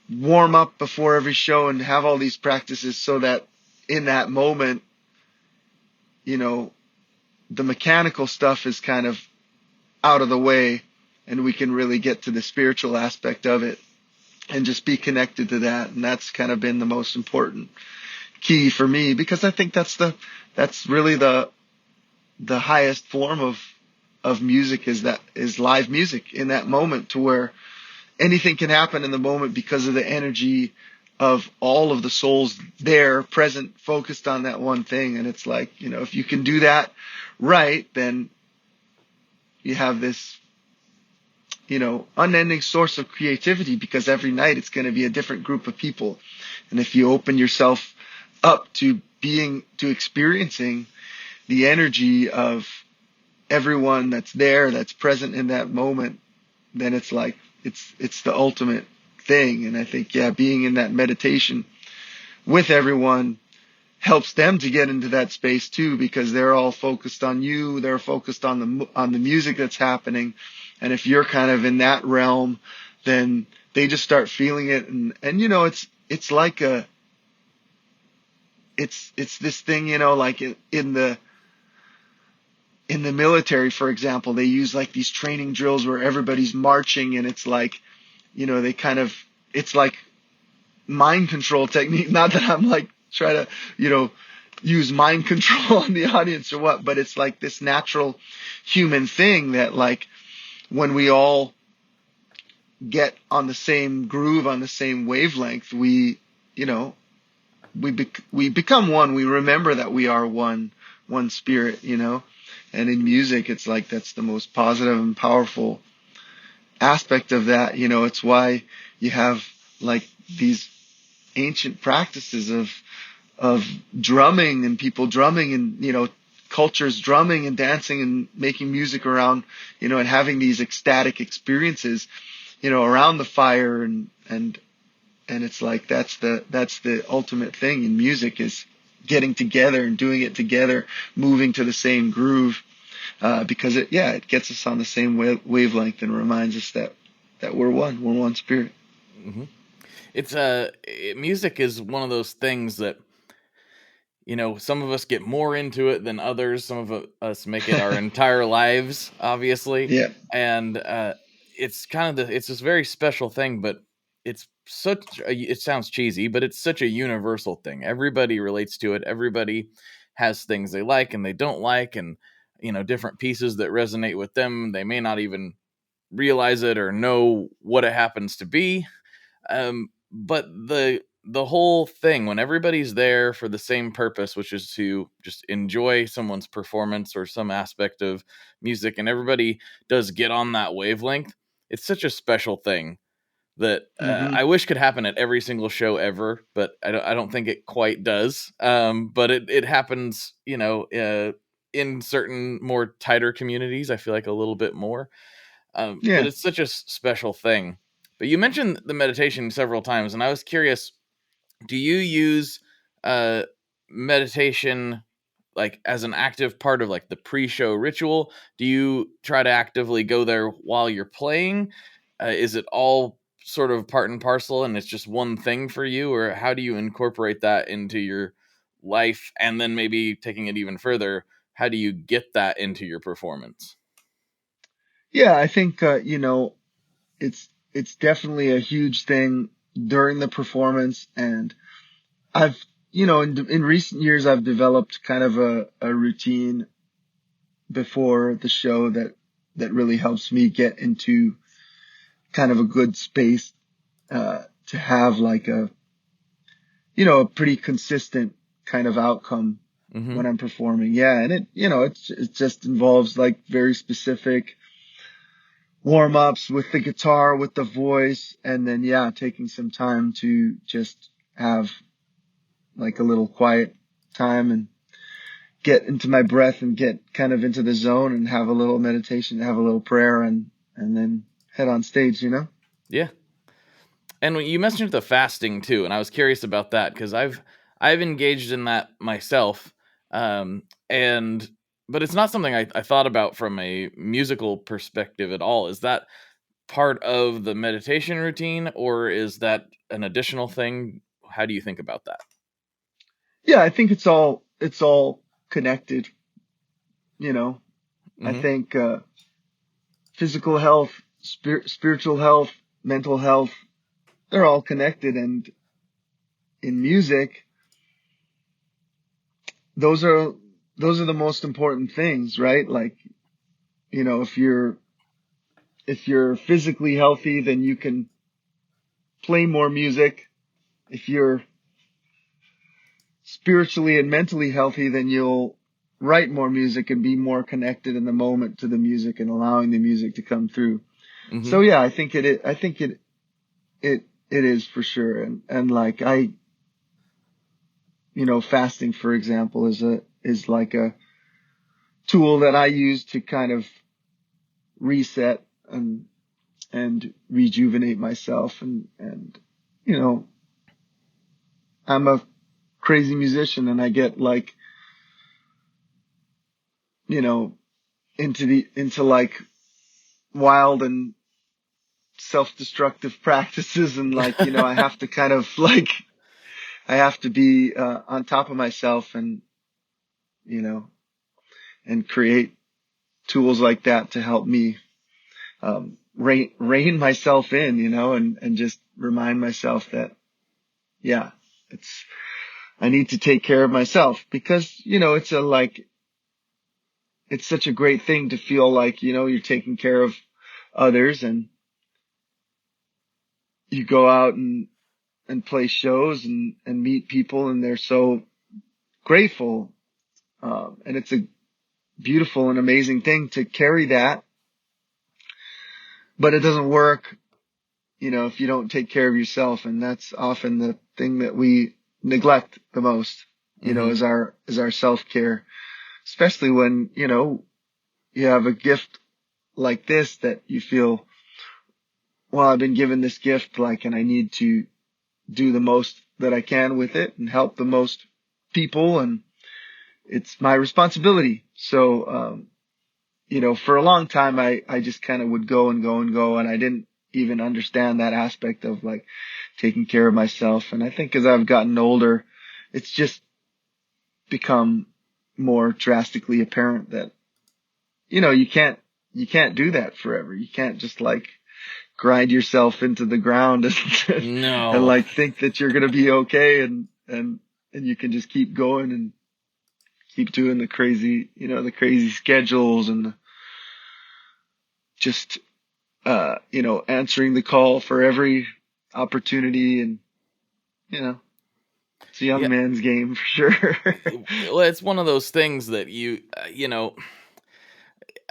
warm up before every show and have all these practices so that in that moment, you know, the mechanical stuff is kind of out of the way and we can really get to the spiritual aspect of it and just be connected to that. And that's kind of been the most important key for me, because I think that's really the highest form of music is live music in that moment, to where anything can happen in the moment because of the energy of all of the souls there present, focused on that one thing. And it's like, you know, if you can do that right, then you have this, you know, unending source of creativity, because every night it's going to be a different group of people. And if you open yourself up to experiencing the energy of everyone that's there, that's present in that moment, then it's like, it's the ultimate thing. And I think, yeah, being in that meditation with everyone helps them to get into that space too, because they're all focused on you. They're focused on the music that's happening. And if you're kind of in that realm, then they just start feeling it. And you know, it's like it's this thing, you know, like in the military, for example, they use like these training drills where everybody's marching, and it's like, you know, it's like mind control technique. Not that I'm like try to, you know, use mind control on the audience or what, but it's like this natural human thing that, like, when we all get on the same groove, on the same wavelength, we, you know, we become one. We remember that we are one spirit, you know. And in music, it's like that's the most positive and powerful aspect of that. You know, it's why you have like these ancient practices of drumming, and people drumming, and, you know, cultures drumming and dancing and making music around, you know, and having these ecstatic experiences, you know, around the fire. And it's like, that's the ultimate thing in music, is getting together and doing it together, moving to the same groove, because it gets us on the same wavelength and reminds us that we're one spirit. Mm-hmm. It's music is one of those things that, you know, some of us get more into it than others. Some of us make it our entire lives, obviously. Yeah. And it's kind of it's this very special thing, but it's it sounds cheesy, but it's such a universal thing. Everybody relates to it. Everybody has things they like and they don't like, and, you know, different pieces that resonate with them. They may not even realize it or know what it happens to be. But the whole thing, when everybody's there for the same purpose, which is to just enjoy someone's performance or some aspect of music, and everybody does get on that wavelength, it's such a special thing that I wish could happen at every single show ever, but I don't think it quite does. But it happens, you know, in certain more tighter communities, I feel like a little bit more. But it's such a special thing. But you mentioned the meditation several times, and I was curious, do you use meditation like as an active part of like the pre-show ritual? Do you try to actively go there while you're playing? Is it all sort of part and parcel and it's just one thing for you, or how do you incorporate that into your life? And then maybe taking it even further, how do you get that into your performance? Yeah, I think, you know, it's definitely a huge thing during the performance. And I've, you know, in recent years, I've developed kind of a routine before the show that really helps me get into kind of a good space, to have like a, you know, a pretty consistent kind of outcome when I'm performing. Yeah. And it, you know, it just involves like very specific warm-ups with the guitar, with the voice, and then, yeah, taking some time to just have like a little quiet time and get into my breath and get kind of into the zone and have a little meditation, have a little prayer, and then head on stage, you know? Yeah. And you mentioned the fasting too, and I was curious about that because I've engaged in that myself, and but it's not something I thought about from a musical perspective at all. Is that part of the meditation routine, or is that an additional thing? How do you think about that? Yeah, I think it's all connected, you know. I Hmm. think physical health, spiritual health, mental health, they're all connected. And in music, those are those are the most important things, right? Like, if you're physically healthy, then you can play more music. If you're spiritually and mentally healthy, then you'll write more music and be more connected in the moment to the music and allowing the music to come through. Hmm. So yeah, I think it is for sure. And like fasting, for example, is like a tool that I use to kind of reset and rejuvenate myself. And, you know, I'm a crazy musician, and I get like, you know, into like wild and self-destructive practices. And like, I have to kind of like, I have to be, on top of myself, you know, and create tools like that to help me, rein myself in, and just remind myself that, yeah, I need to take care of myself, because, it's such a great thing to feel like, you're taking care of others, and you go out and play shows and meet people, and they're so grateful. And it's a beautiful and amazing thing to carry that, but it doesn't work, if you don't take care of yourself. And that's often the thing that we neglect the most, Hmm. is our self-care, especially when, you have a gift like this that you feel, well, I've been given this gift, like, and I need to do the most that I can with it and help the most people. And it's my responsibility. So, for a long time, I just kind of would go and go and go, and I didn't even understand that aspect of like taking care of myself. And I think as I've gotten older, it's just become more drastically apparent that, you can't do that forever. You can't just like grind yourself into the ground and No. like think that you're going to be okay. And you can just keep going and keep doing the crazy schedules, and just, answering the call for every opportunity. And, it's a young Yeah. man's game for sure. Well, it's one of those things that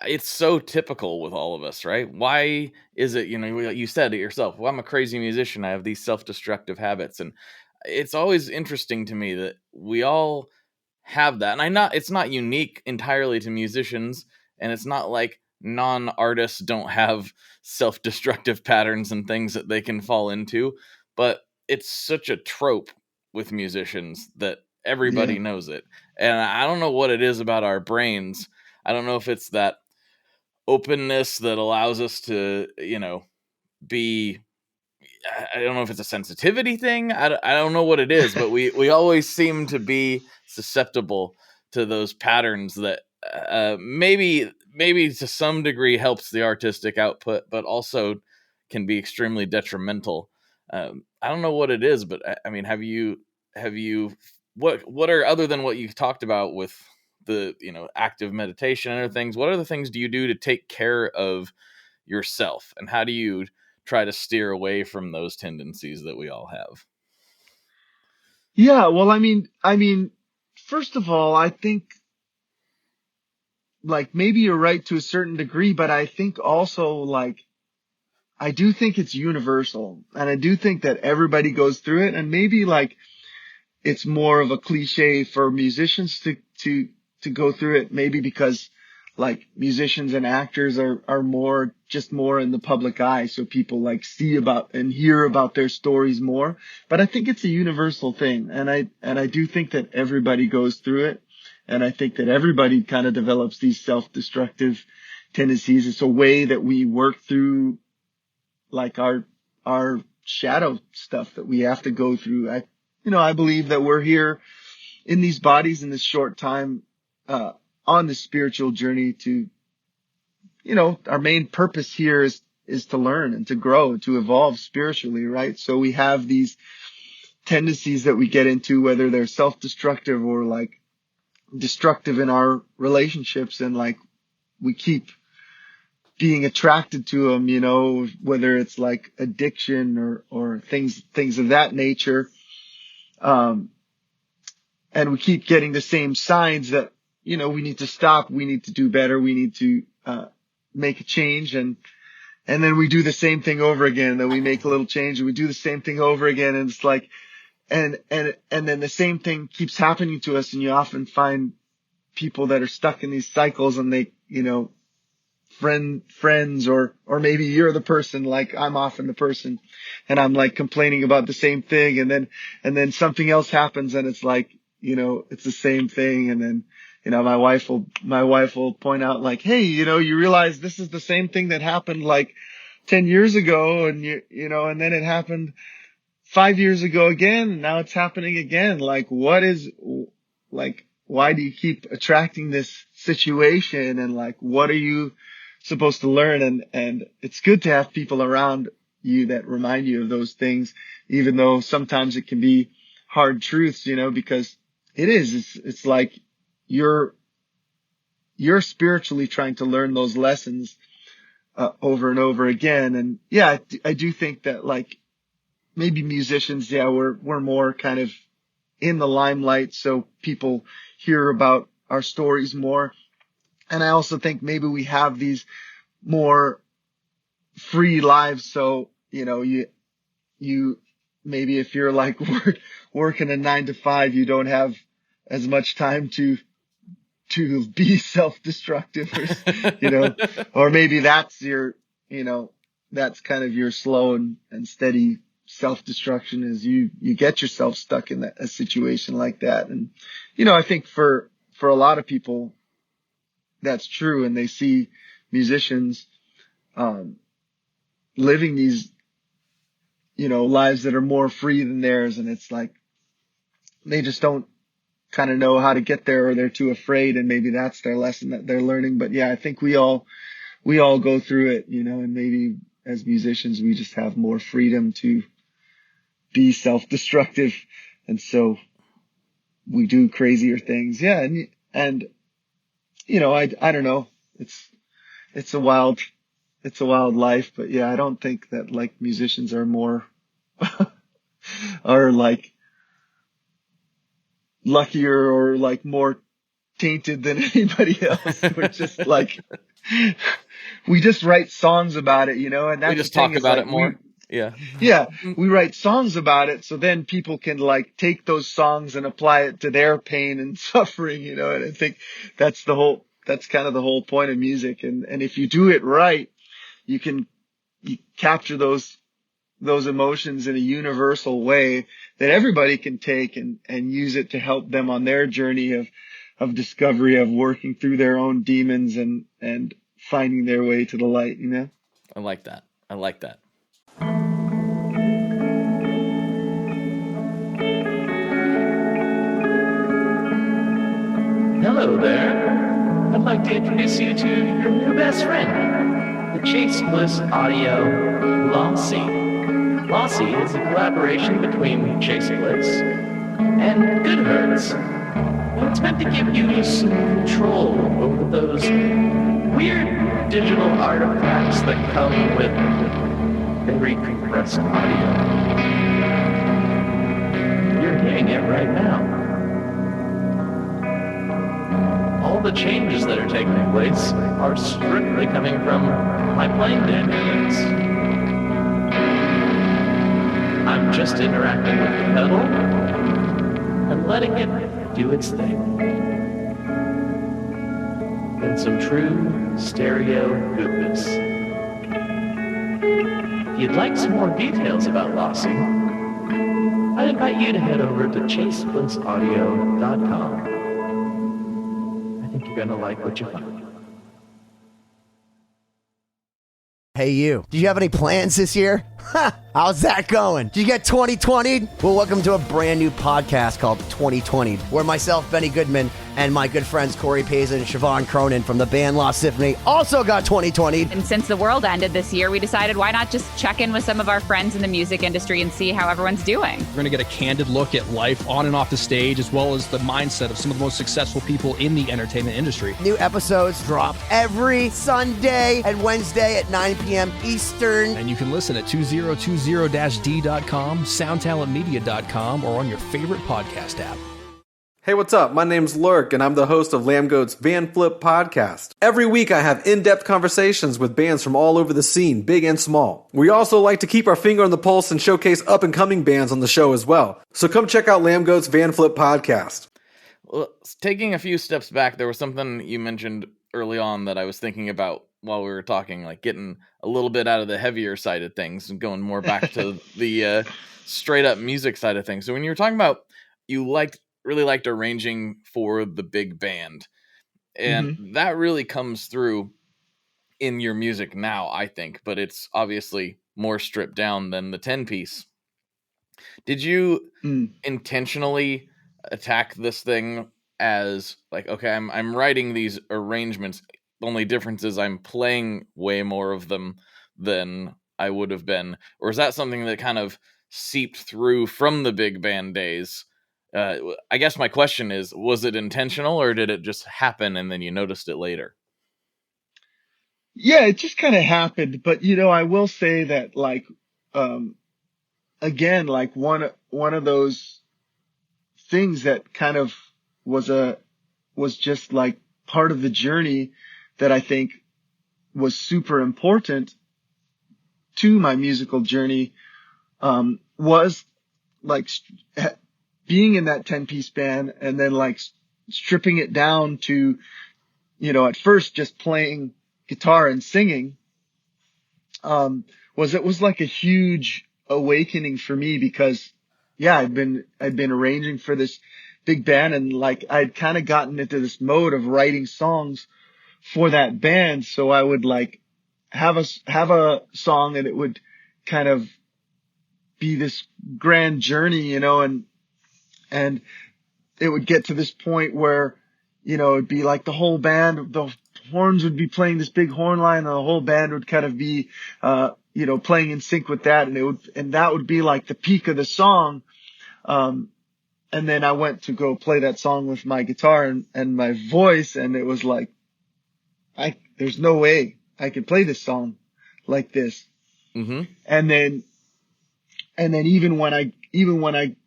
it's so typical with all of us, right? Why is it, you said it yourself, well, I'm a crazy musician. I have these self destructive habits. And it's always interesting to me that we all have that. And it's not unique entirely to musicians. And it's not like non artists don't have self destructive patterns and things that they can fall into. But it's such a trope with musicians that Yeah. everybody knows it. And I don't know what it is about our brains. I don't know if it's that openness that allows us to, be, I don't know if it's a sensitivity thing. I don't know what it is, but we always seem to be susceptible to those patterns that maybe to some degree helps the artistic output, but also can be extremely detrimental. I don't know what it is, but I mean, have you what are, other than what you talked about with the active meditation and other things, what other things do you do to take care of yourself, and how do you try to steer away from those tendencies that we all have? Yeah. Well, I mean, first of all, I think, like, maybe you're right to a certain degree, but I think also, like, I do think it's universal, and I do think that everybody goes through it. And maybe like it's more of a cliche for musicians to go through it, maybe because like musicians and actors are more in the public eye. So people like see about and hear about their stories more. But I think it's a universal thing. And I do think that everybody goes through it. And I think that everybody kind of develops these self-destructive tendencies. It's a way that we work through like our shadow stuff that we have to go through. I believe that we're here in these bodies in this short time, on the spiritual journey to, our main purpose here is to learn and to grow, to evolve spiritually, right? So we have these tendencies that we get into, whether they're self-destructive or like destructive in our relationships, and like we keep being attracted to them, whether it's like addiction or things of that nature. And we keep getting the same signs that, we need to stop, we need to do better, we need to make a change, and then we do the same thing over again. Then we make a little change and we do the same thing over again, and it's like, and then the same thing keeps happening to us, and you often find people that are stuck in these cycles, and they, friends or maybe you're the person, like I'm often the person, and I'm like complaining about the same thing, and then something else happens, and it's like, it's the same thing, and then my wife will point out like, hey, you realize this is the same thing that happened like 10 years ago, and and then it happened 5 years ago again, and now it's happening again. Like, why do you keep attracting this situation? And like, what are you supposed to learn? And it's good to have people around you that remind you of those things, even though sometimes it can be hard truths, because it's like you're spiritually trying to learn those lessons over and over again. And yeah, I do think that like maybe musicians, we're more kind of in the limelight, so people hear about our stories more. And I also think maybe we have these more free lives. So, you maybe if you're like working a 9 to 5, you don't have as much time to be self-destructive, or maybe that's your, that's kind of your slow and steady self-destruction, is you get yourself stuck in a situation like that. And, I think for a lot of people, that's true. And they see musicians, living these, lives that are more free than theirs. And it's like, they just don't kind of know how to get there, or they're too afraid. And maybe that's their lesson that they're learning. But yeah, I think we all go through it, and maybe as musicians, we just have more freedom to be self-destructive. And so we do crazier things. Yeah. And I don't know. It's a wild life, but yeah, I don't think that like musicians are more, are like luckier or like more tainted than anybody else. We're just like, we just write songs about it, and that's we just talk about it more. Yeah, we write songs about it, so then people can like take those songs and apply it to their pain and suffering, and I think that's kind of the whole point of music. And if you do it right, you capture those emotions in a universal way that everybody can take and use it to help them on their journey of discovery, of working through their own demons and finding their way to the light, I like that. Hello there. I'd like to introduce you to your new best friend, the Chase Bliss Audio Lossy. Lossy is a collaboration between Chase Bliss and Goodhertz. And it's meant to give you some control over those weird digital artifacts that come with very compressed audio. You're hearing it right now. All the changes that are taking place are strictly coming from my playing dynamics. I'm just interacting with the pedal and letting it do its thing. and some true stereo goodness. If you'd like some more details about Lossy, I'd invite you to head over to chaseblitzaudio.com. I think you're going to like what you find. Hey you, do you have any plans this year? Ha! How's that going? Did you get 2020? Well, welcome to a brand new podcast called 2020, where myself, Benny Goodman, and my good friends Corey Pazin and Siobhan Cronin from the band Lost Symphony also got 2020. And since the world ended this year, we decided why not just check in with some of our friends in the music industry and see how everyone's doing. We're going to get a candid look at life on and off the stage, as well as the mindset of some of the most successful people in the entertainment industry. New episodes drop every Sunday and Wednesday at 9 p.m. Eastern. And you can listen at 2020-d.com, soundtalentmedia.com, or on your favorite podcast app. Hey, what's up? My name's Lurk, and I'm the host of Lambgoat's Van Flip podcast. Every week, I have in-depth conversations with bands from all over the scene, big and small. We also like to keep our finger on the pulse and showcase up-and-coming bands on the show as well. So come check out Lambgoat's Van Flip podcast. Well, taking a few steps back, there was something you mentioned early on that I was thinking about while we were talking, like getting a little bit out of the heavier side of things and going more back to the straight-up music side of things. So when you were talking about you really liked arranging for the big band, and that really comes through in your music now, I think, but it's obviously more stripped down than the 10-piece. Did you intentionally attack this thing as like, okay, I'm writing these arrangements, the only difference is I'm playing way more of them than I would have been? Or is that something that kind of seeped through from the big band days? I guess my question is, was it intentional or did it just happen and then you noticed it later? Yeah, it just kind of happened. But, I will say that again, like one of those things that kind of was just like part of the journey that I think was super important to my musical journey, was like being in that 10-piece band and then like stripping it down to, at first just playing guitar and singing, was like a huge awakening for me because, yeah, I'd been arranging for this big band and like I'd kind of gotten into this mode of writing songs for that band. So I would like have a song and it would kind of be this grand journey, and it would get to this point where, it'd be like the whole band, the horns would be playing this big horn line and the whole band would kind of be, playing in sync with that. And that would be like the peak of the song. And then I went to go play that song with my guitar and my voice. And it was like, there's no way I could play this song like this. Mm-hmm. And then even when I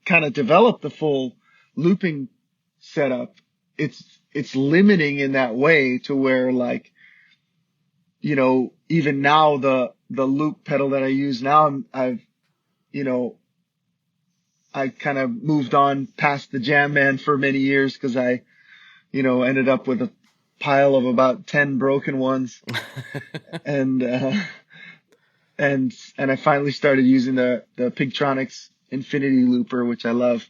kind of developed the full looping setup, it's limiting in that way to where like, even now the loop pedal that I use now, I kind of moved on past the Jam Man for many years because I, ended up with a pile of about 10 broken ones. and I finally started using the Pigtronics Infinity Looper, which I love.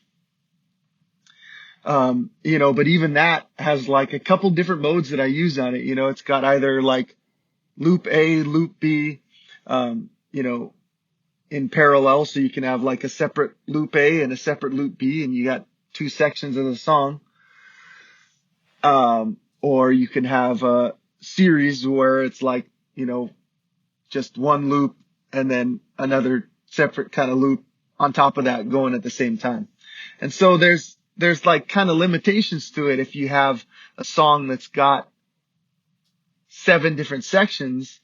But even that has like a couple different modes that I use on it. It's got either like loop A, loop B, in parallel. So you can have like a separate loop A and a separate loop B, and you got two sections of the song. Or you can have a series where it's like, just one loop and then another separate kind of loop on top of that going at the same time. And so there's like kind of limitations to it. If you have a song that's got 7 different sections,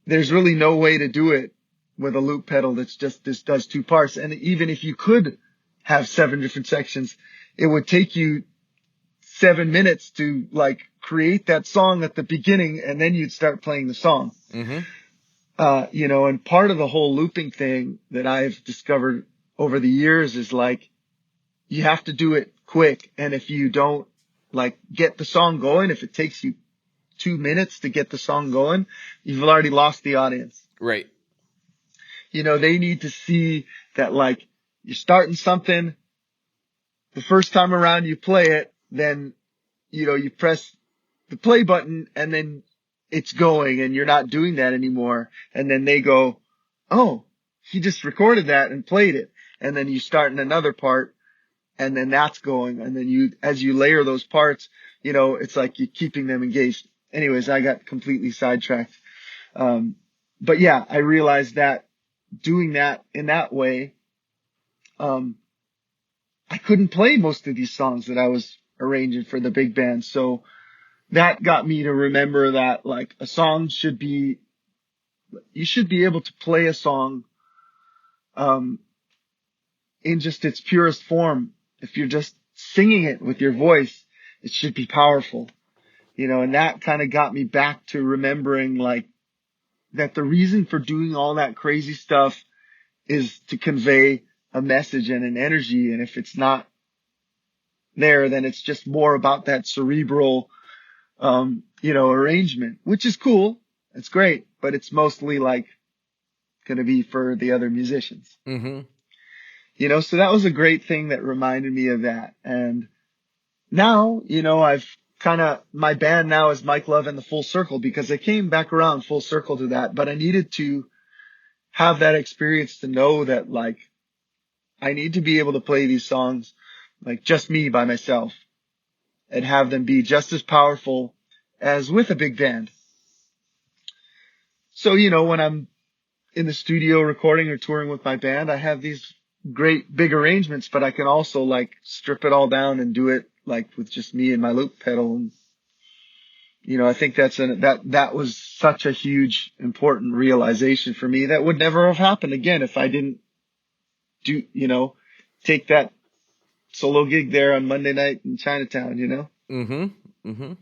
there's really no way to do it with a loop pedal that's just, this does 2 parts. And even if you could have 7 different sections, it would take you 7 minutes to like create that song at the beginning, and then you'd start playing the song. Mm-hmm. And part of the whole looping thing that I've discovered over the years is like, you have to do it quick. And if you don't like get the song going, if it takes you 2 minutes to get the song going, you've already lost the audience. Right. You know, they need to see that like you're starting something. The first time around you play it, then, you know, you press the play button and then it's going and you're not doing that anymore. And then they go, oh, he just recorded that and played it. And then you start in another part and then that's going. And then you, as you layer those parts, you know, it's like you're keeping them engaged. Anyways, I got completely sidetracked. But yeah, I realized that doing that in that way, I couldn't play most of these songs that I was arranging for the big band. So that got me to remember that like a song should be, you should be able to play a song, in just its purest form. If you're just singing it with your voice, it should be powerful, you know, and that kind of got me back to remembering like that the reason for doing all that crazy stuff is to convey a message and an energy. And if it's not there, then it's just more about that cerebral, you know, arrangement, which is cool. It's great, but it's mostly like going to be for the other musicians. Mm-hmm. You know, so that was a great thing that reminded me of that. And now, you know, I've kind of, my band now is Mike Love and the Full Circle, because I came back around full circle to that, but I needed to have that experience to know that like, I need to be able to play these songs like just me by myself and have them be just as powerful as with a big band. So, you know, when I'm in the studio recording or touring with my band, I have these great big arrangements, but I can also like strip it all down and do it like with just me and my loop pedal. And, you know, I think that was such a huge, important realization for me that would never have happened again if I didn't do, you know, take that solo gig there on Monday night in Chinatown, you know? Mm-hmm. Mm-hmm.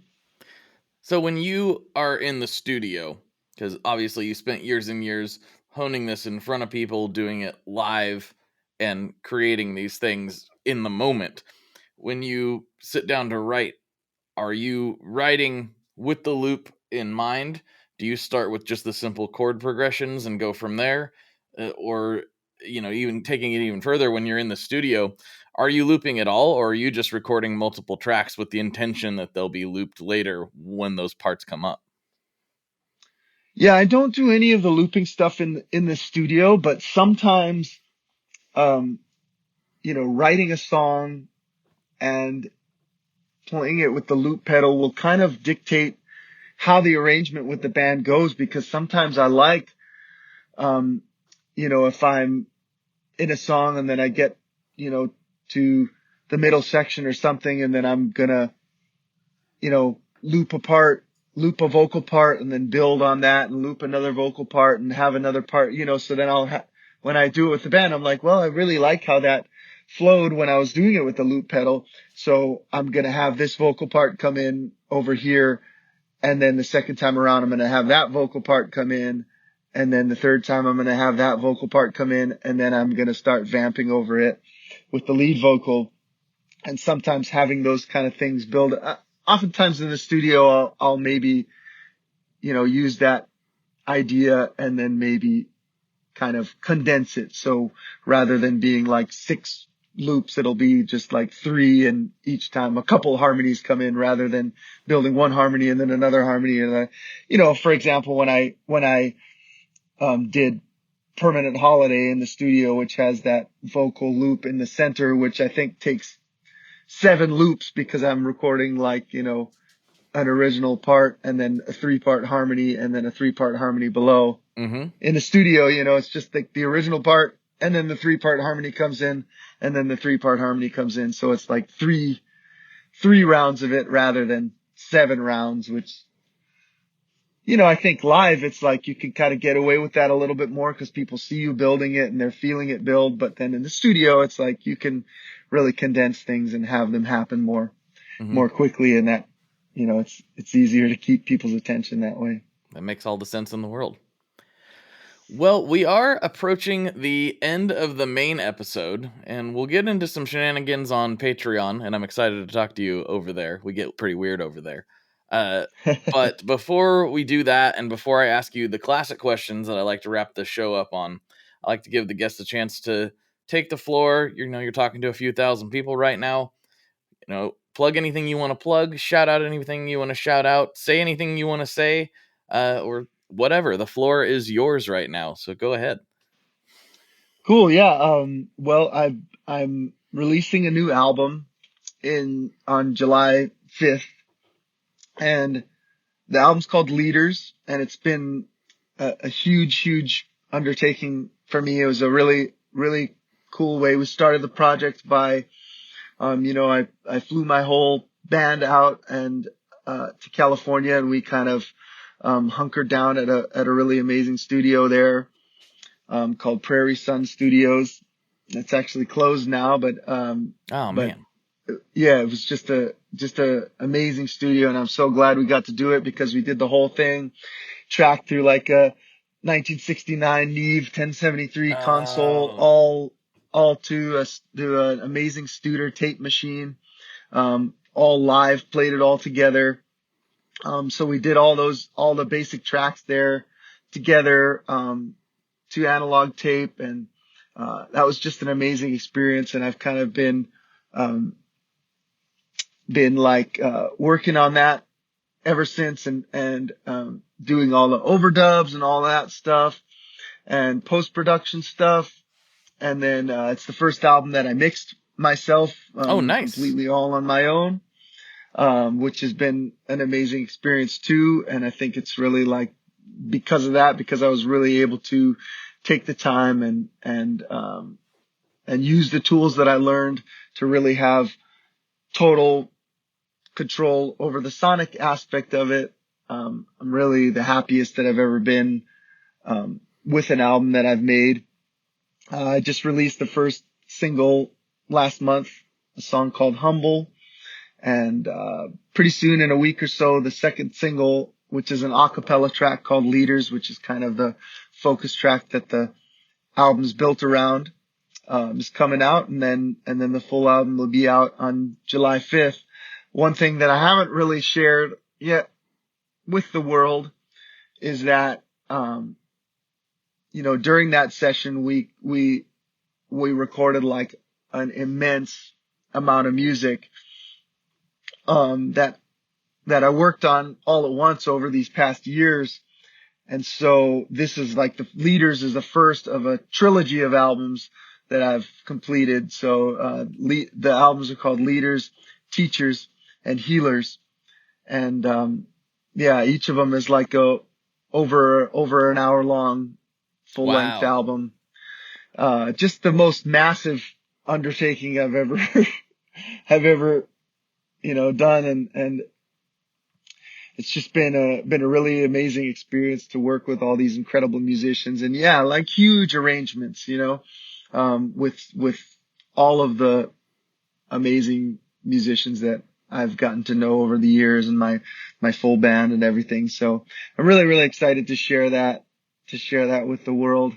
So when you are in the studio, because obviously you spent years and years honing this in front of people, doing it live and creating these things in the moment, when you sit down to write, are you writing with the loop in mind? Do you start with just the simple chord progressions and go from there? Or, you know, even taking it even further, when you're in the studio, are you looping at all, or are you just recording multiple tracks with the intention that they'll be looped later when those parts come up? Yeah, I don't do any of the looping stuff in the studio, but sometimes, you know, writing a song and playing it with the loop pedal will kind of dictate how the arrangement with the band goes, because sometimes I like, you know, if I'm in a song and then I get, you know, to the middle section or something, and then I'm gonna, you know, loop a vocal part and then build on that and loop another vocal part and have another part, you know, so then when I do it with the band, I'm like, well, I really like how that flowed when I was doing it with the loop pedal. So I'm going to have this vocal part come in over here. And then the second time around, I'm going to have that vocal part come in. And then the third time I'm going to have that vocal part come in. And then I'm going to start vamping over it with the lead vocal. And sometimes having those kind of things build, oftentimes in the studio, I'll maybe, you know, use that idea and then maybe kind of condense it. So rather than being like 6 loops, it'll be just like 3, and each time a couple harmonies come in rather than building one harmony and then another harmony. And, you know, for example, when I did Permanent Holiday in the studio, which has that vocal loop in the center, which I think takes 7 loops because I'm recording like, you know, an original part and then a 3-part harmony and then a 3-part harmony below. Mm-hmm. In the studio, you know, it's just like the original part and then the 3-part harmony comes in and then the 3-part harmony comes in. So it's like three rounds of it rather than 7 rounds, which, you know, I think live, it's like you can kind of get away with that a little bit more because people see you building it and they're feeling it build. But then in the studio, it's like you can really condense things and have them happen more quickly. And that, you know, it's easier to keep people's attention that way. That makes all the sense in the world. Well, we are approaching the end of the main episode, and we'll get into some shenanigans on Patreon, and I'm excited to talk to you over there. We get pretty weird over there. But before we do that, and before I ask you the classic questions that I like to wrap the show up on, I like to give the guests a chance to take the floor. You're talking to a few thousand people right now. Plug anything you want to plug, shout out anything you want to shout out, say anything you want to say, or whatever. The floor is yours right now, so go ahead. Cool. Yeah. Well, I'm releasing a new album on July 5th, and the album's called Leaders, and it's been a huge undertaking for me. It was a really, really cool way. We started the project by, I flew my whole band out and to California, and we kind of hunkered down at a really amazing studio there called Prairie Sun Studios. It's actually closed now, but man, yeah, it was just a amazing studio, and I'm so glad we got to do it because we did the whole thing, tracked through like a 1969 Neve 1073 console, all to an amazing Studer tape machine, all live, played it all together. So we did all the basic tracks there together, to analog tape, and that was just an amazing experience. And I've kind of been working on that ever since, and doing all the overdubs and all that stuff and post-production stuff. And then it's the first album that I mixed myself, nice, completely all on my own, which has been an amazing experience too. And I think it's really like because of that, because I was really able to take the time and use the tools that I learned to really have total control over the sonic aspect of it. I'm really the happiest that I've ever been with an album that I've made. I just released the first single last month, a song called Humble. And pretty soon, in a week or so, the second single, which is an a cappella track called Leaders, which is kind of the focus track that the album's built around, is coming out. And then the full album will be out on July 5th. One thing that I haven't really shared yet with the world is that, during that session, we recorded like an immense amount of music, that I worked on all at once over these past years. And so this is like the Leaders is the first of a trilogy of albums that I've completed. So, the albums are called Leaders, Teachers, and Healers. And, each of them is like over an hour long full length album. Just the most massive undertaking I've ever done. And it's just been a really amazing experience to work with all these incredible musicians, and like huge arrangements, with all of the amazing musicians that I've gotten to know over the years, and my full band and everything. So I'm really, really excited to share that with the world.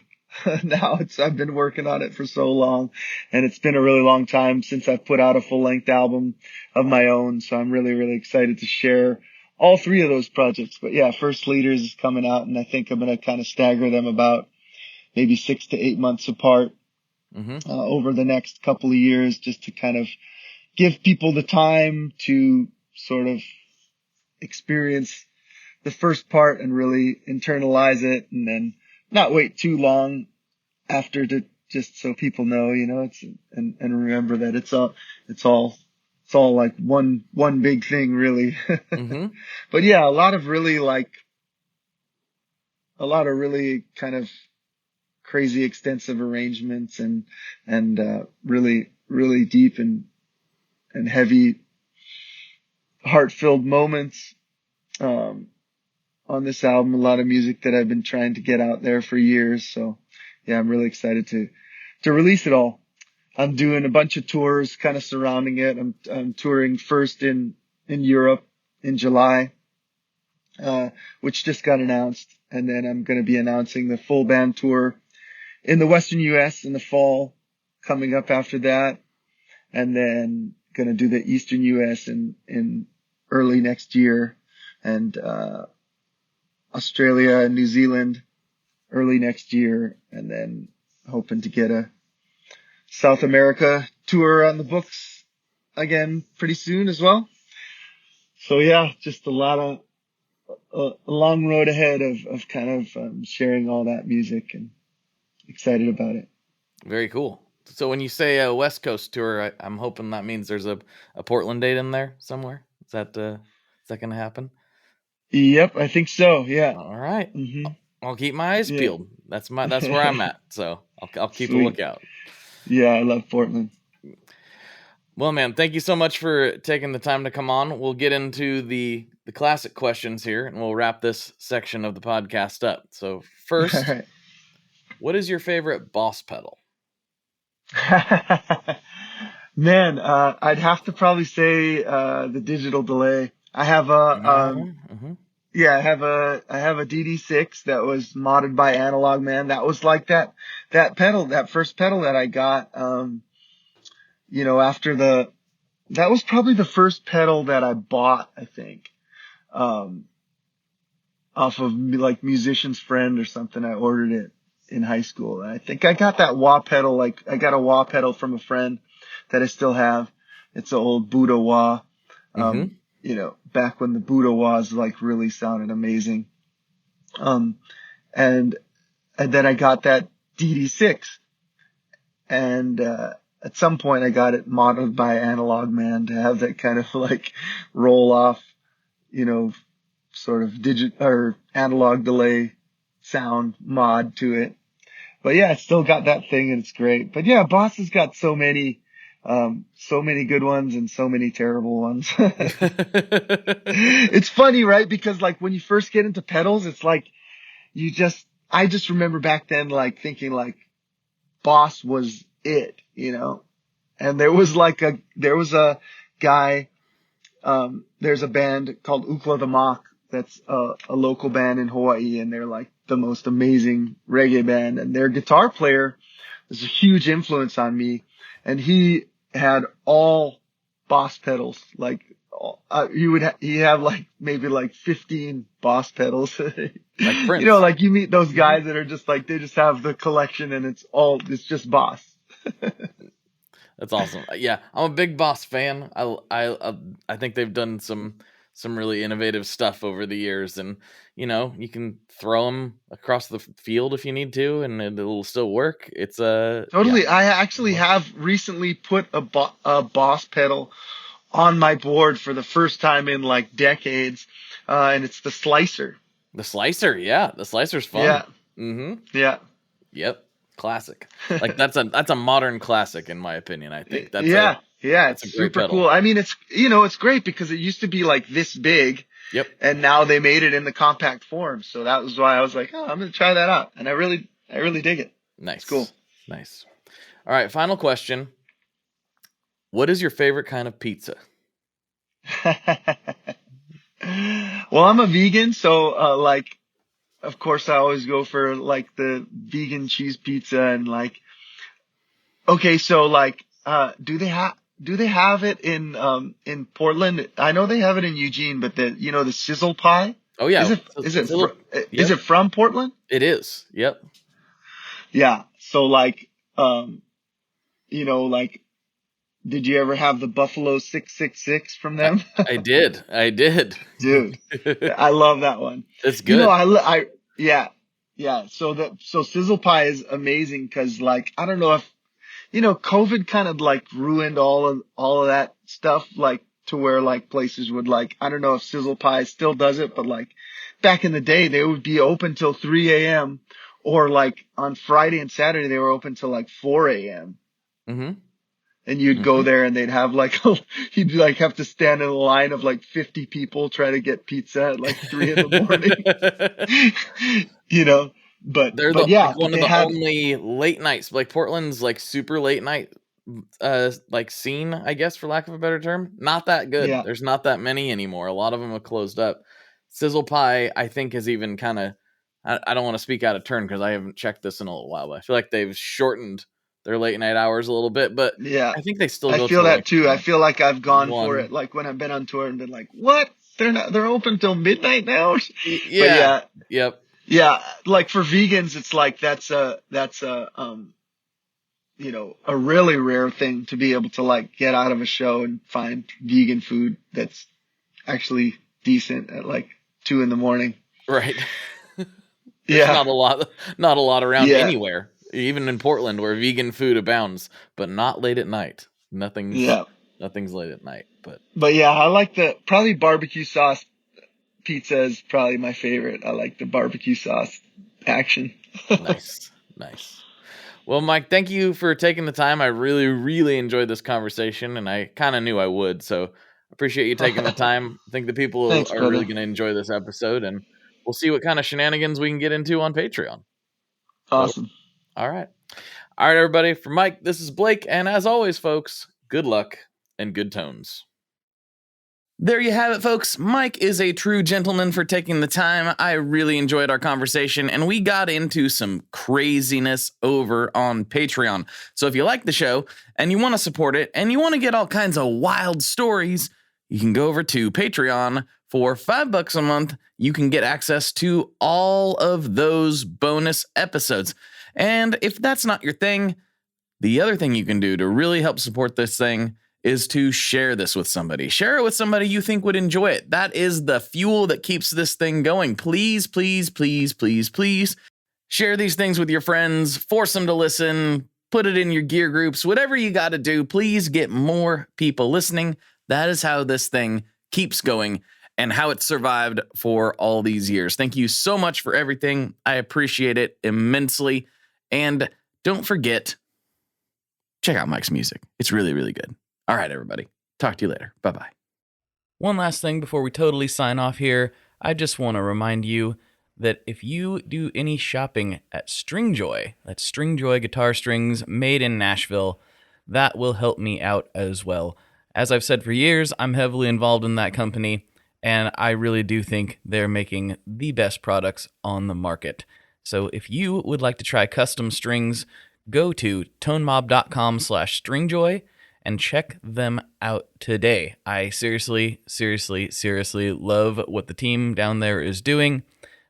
Now I've been working on it for so long, and it's been a really long time since I've put out a full length album of my own. So I'm really, really excited to share all three of those projects. But first Leaders is coming out, and I think I'm going to kind of stagger them about maybe 6 to 8 months apart, over the next couple of years, just to kind of give people the time to sort of experience the first part and really internalize it, and then not wait too long after to just so people know, it's, and remember that it's all like one big thing, really. But a lot of really kind of crazy extensive arrangements and really, really deep and heavy heart-filled moments, on this album. A lot of music that I've been trying to get out there for years. So I'm really excited to release it all. I'm doing a bunch of tours kind of surrounding it. I'm touring first in Europe in July. which just got announced. And then I'm going to be announcing the full band tour in the Western US in the fall coming up after that. And then going to do the Eastern US in early next year, and Australia and New Zealand early next year. And then hoping to get a South America tour on the books again pretty soon as well. So yeah, just a long road ahead of kind of sharing all that music, and excited about it. Very cool. So when you say a West Coast tour, I'm hoping that means there's a Portland date in there somewhere. Is that going to happen? Yep, I think so. Yeah. All right. Mm-hmm. I'll keep my eyes peeled. That's where I'm at. So I'll keep a lookout. Yeah, I love Portland. Well, man, thank you so much for taking the time to come on. We'll get into the classic questions here, and we'll wrap this section of the podcast up. So first, right. What is your favorite Boss pedal? Man, I'd have to probably say the digital delay. I have I have a DD6 that was modded by Analog Man. That was like that pedal, that first pedal that I got. After that was probably the first pedal that I bought, I think, off of like Musician's Friend or something. I ordered it in high school. And I think I got that wah pedal, I got a wah pedal from a friend that I still have. It's an old Buddha wah. Back when the Buddha wahs like really sounded amazing. And then I got that DD6, and, at some point I got it modded by Analog Man to have that kind of like roll off, sort of or analog delay sound mod to it. But yeah, it's still got that thing, and it's great. But yeah, Boss has got so many good ones and so many terrible ones. It's funny, right? Because like when you first get into pedals, it's like I just remember back then like thinking like Boss was it, and there was a guy, there's a band called Ukla the Mock that's a local band in Hawaii, and they're like the most amazing reggae band, and their guitar player was a huge influence on me, and he had all Boss pedals, like he have like maybe like 15 Boss pedals. Like Prince. Like you meet those guys that are just like, they just have the collection and it's just Boss. That's awesome. Yeah, I'm a big Boss fan. I think they've done some really innovative stuff over the years, and you can throw them across the field if you need to, and it'll still work. It's totally. Yeah. I actually have recently put a Boss pedal on my board for the first time in like decades, and it's the Slicer. The Slicer, yeah, the Slicer's fun. Yeah. Mm-hmm. Yeah. Yep. Classic. Like that's a modern classic in my opinion. I think that's it's super cool. I mean, it's it's great because it used to be like this big. Yep. And now they made it in the compact form. So that was why I was like, I'm going to try that out. And I really dig it. Nice. It's cool. Nice. All right, final question. What is your favorite kind of pizza? Well, I'm a vegan, so of course I always go for like the vegan cheese pizza, and like, okay, so like, do they have it in Portland? I know they have it in Eugene, but the sizzle pie. Oh yeah. Is it from Portland? It is. Yep. Yeah. So like, like, did you ever have the Buffalo 666 from them? I did. Dude, I love that one. It's good. Yeah. So sizzle pie is amazing because like, I don't know if, COVID kind of like ruined all of that stuff, like to where like places would like, I don't know if sizzle pie still does it, but like back in the day, they would be open till 3 a.m. or like on Friday and Saturday, they were open till like 4 a.m. Mm-hmm. And you'd go there and they'd have like, you'd like have to stand in a line of like 50 people trying to get pizza at like 3 in the morning, but they're one of the only late nights, like Portland's like super late night, like scene, I guess, for lack of a better term. Not that good. Yeah. There's not that many anymore. A lot of them have closed up. Sizzle Pie, I think, has even kind of, I don't want to speak out of turn because I haven't checked this in a little while, but I feel like they've shortened their late night hours a little bit, but Yeah, I think they still I go feel till, that like, too. I feel like I've gone one. for it, like when I've been on tour and been like, what? They're open till midnight now? Yeah. Yep. Yeah, like for vegans, it's like that's a you know, a really rare thing to be able to like get out of a show and find vegan food that's actually decent at like 2 a.m. Right. Yeah. Not a lot around Yeah. anywhere, even in Portland where vegan food abounds, but not late at night. Nothing's late at night, but yeah, I like probably barbecue sauce pizza is probably my favorite. I like the barbecue sauce action. Nice. Well, Mike, thank you for taking the time. I really, really enjoyed this conversation, and I kind of knew I would, so appreciate you taking the time. I think the people Thanks, are brother. really going to enjoy this episode, and we'll see what kind of shenanigans we can get into on Patreon. Awesome. All right, everybody. For Mike, this is Blake, and as always, folks, good luck and good tones. There you have it, folks. Mike is a true gentleman for taking the time. I really enjoyed our conversation, and we got into some craziness over on Patreon. So if you like the show and you want to support it and you want to get all kinds of wild stories, you can go over to Patreon. For $5 a month, you can get access to all of those bonus episodes. And if that's not your thing, the other thing you can do to really help support this thing is to share this with somebody. Share it with somebody you think would enjoy it. That is the fuel that keeps this thing going. Please, please, please, please, please share these things with your friends. Force them to listen. Put it in your gear groups. Whatever you got to do, please get more people listening. That is how this thing keeps going and how it survived for all these years. Thank you so much for everything. I appreciate it immensely. And don't forget, check out Mike's music. It's really, really good. All right, everybody. Talk to you later. Bye-bye. One last thing before we totally sign off here. I just want to remind you that if you do any shopping at Stringjoy, that's Stringjoy guitar strings made in Nashville, that will help me out as well. As I've said for years, I'm heavily involved in that company, and I really do think they're making the best products on the market. So if you would like to try custom strings, go to tonemob.com/stringjoy and check them out today. I seriously love what the team down there is doing.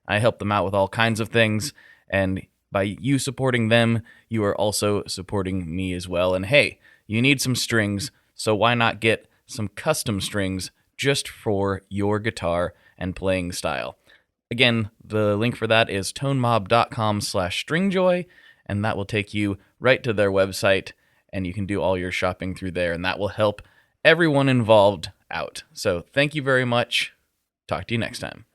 I help them out with all kinds of things, and by you supporting them, you are also supporting me as well. And hey, you need some strings, so why not get some custom strings just for your guitar and playing style? Again, the link for that is tonemob.com/stringjoy, and that will take you right to their website, and you can do all your shopping through there, and that will help everyone involved out. So thank you very much. Talk to you next time.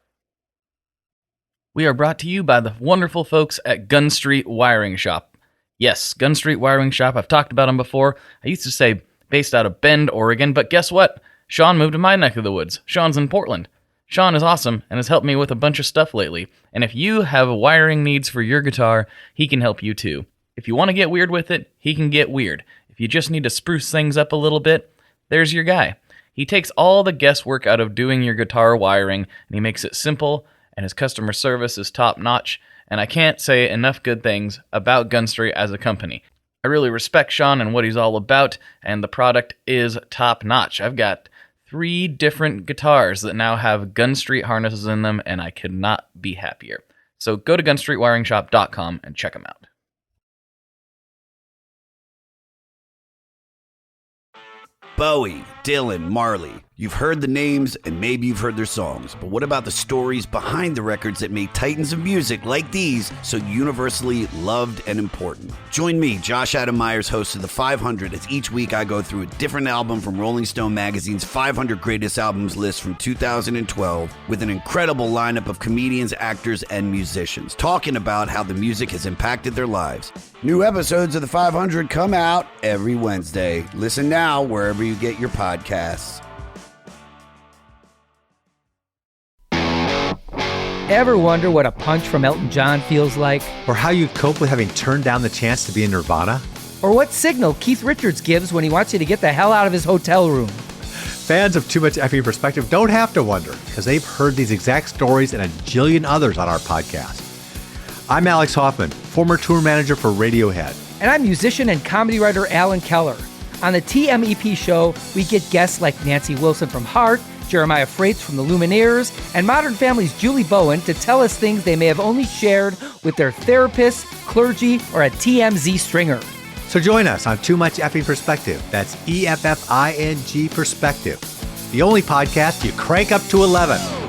We are brought to you by the wonderful folks at Gun Street Wiring Shop. Yes, Gun Street Wiring Shop. I've talked about them before. I used to say based out of Bend, Oregon, but guess what? Sean moved to my neck of the woods. Sean's in Portland. Sean is awesome and has helped me with a bunch of stuff lately. And if you have wiring needs for your guitar, he can help you too. If you want to get weird with it, he can get weird. If you just need to spruce things up a little bit, there's your guy. He takes all the guesswork out of doing your guitar wiring, and he makes it simple, and his customer service is top-notch, and I can't say enough good things about Gun Street as a company. I really respect Sean and what he's all about, and the product is top-notch. I've got 3 different guitars that now have Gun Street harnesses in them, and I could not be happier. So go to gunstreetwiringshop.com and check them out. Bowie, Dylan, Marley. You've heard the names and maybe you've heard their songs, but what about the stories behind the records that made titans of music like these so universally loved and important? Join me, Josh Adam Myers, host of The 500, as each week I go through a different album from Rolling Stone magazine's 500 Greatest Albums list from 2012 with an incredible lineup of comedians, actors, and musicians talking about how the music has impacted their lives. New episodes of The 500 come out every Wednesday. Listen now wherever you get your podcasts. Ever wonder what a punch from Elton John feels like? Or how you'd cope with having turned down the chance to be in Nirvana? Or what signal Keith Richards gives when he wants you to get the hell out of his hotel room? Fans of Too Much Effing Perspective don't have to wonder, because they've heard these exact stories and a jillion others on our podcast. I'm Alex Hoffman, former tour manager for Radiohead. And I'm musician and comedy writer Alan Keller. On the TMEP show, we get guests like Nancy Wilson from Heart, Jeremiah Freites from the Lumineers, and Modern Family's Julie Bowen to tell us things they may have only shared with their therapist, clergy, or a TMZ stringer. So join us on Too Much Effing Perspective. That's EFFING Perspective. The only podcast you crank up to 11.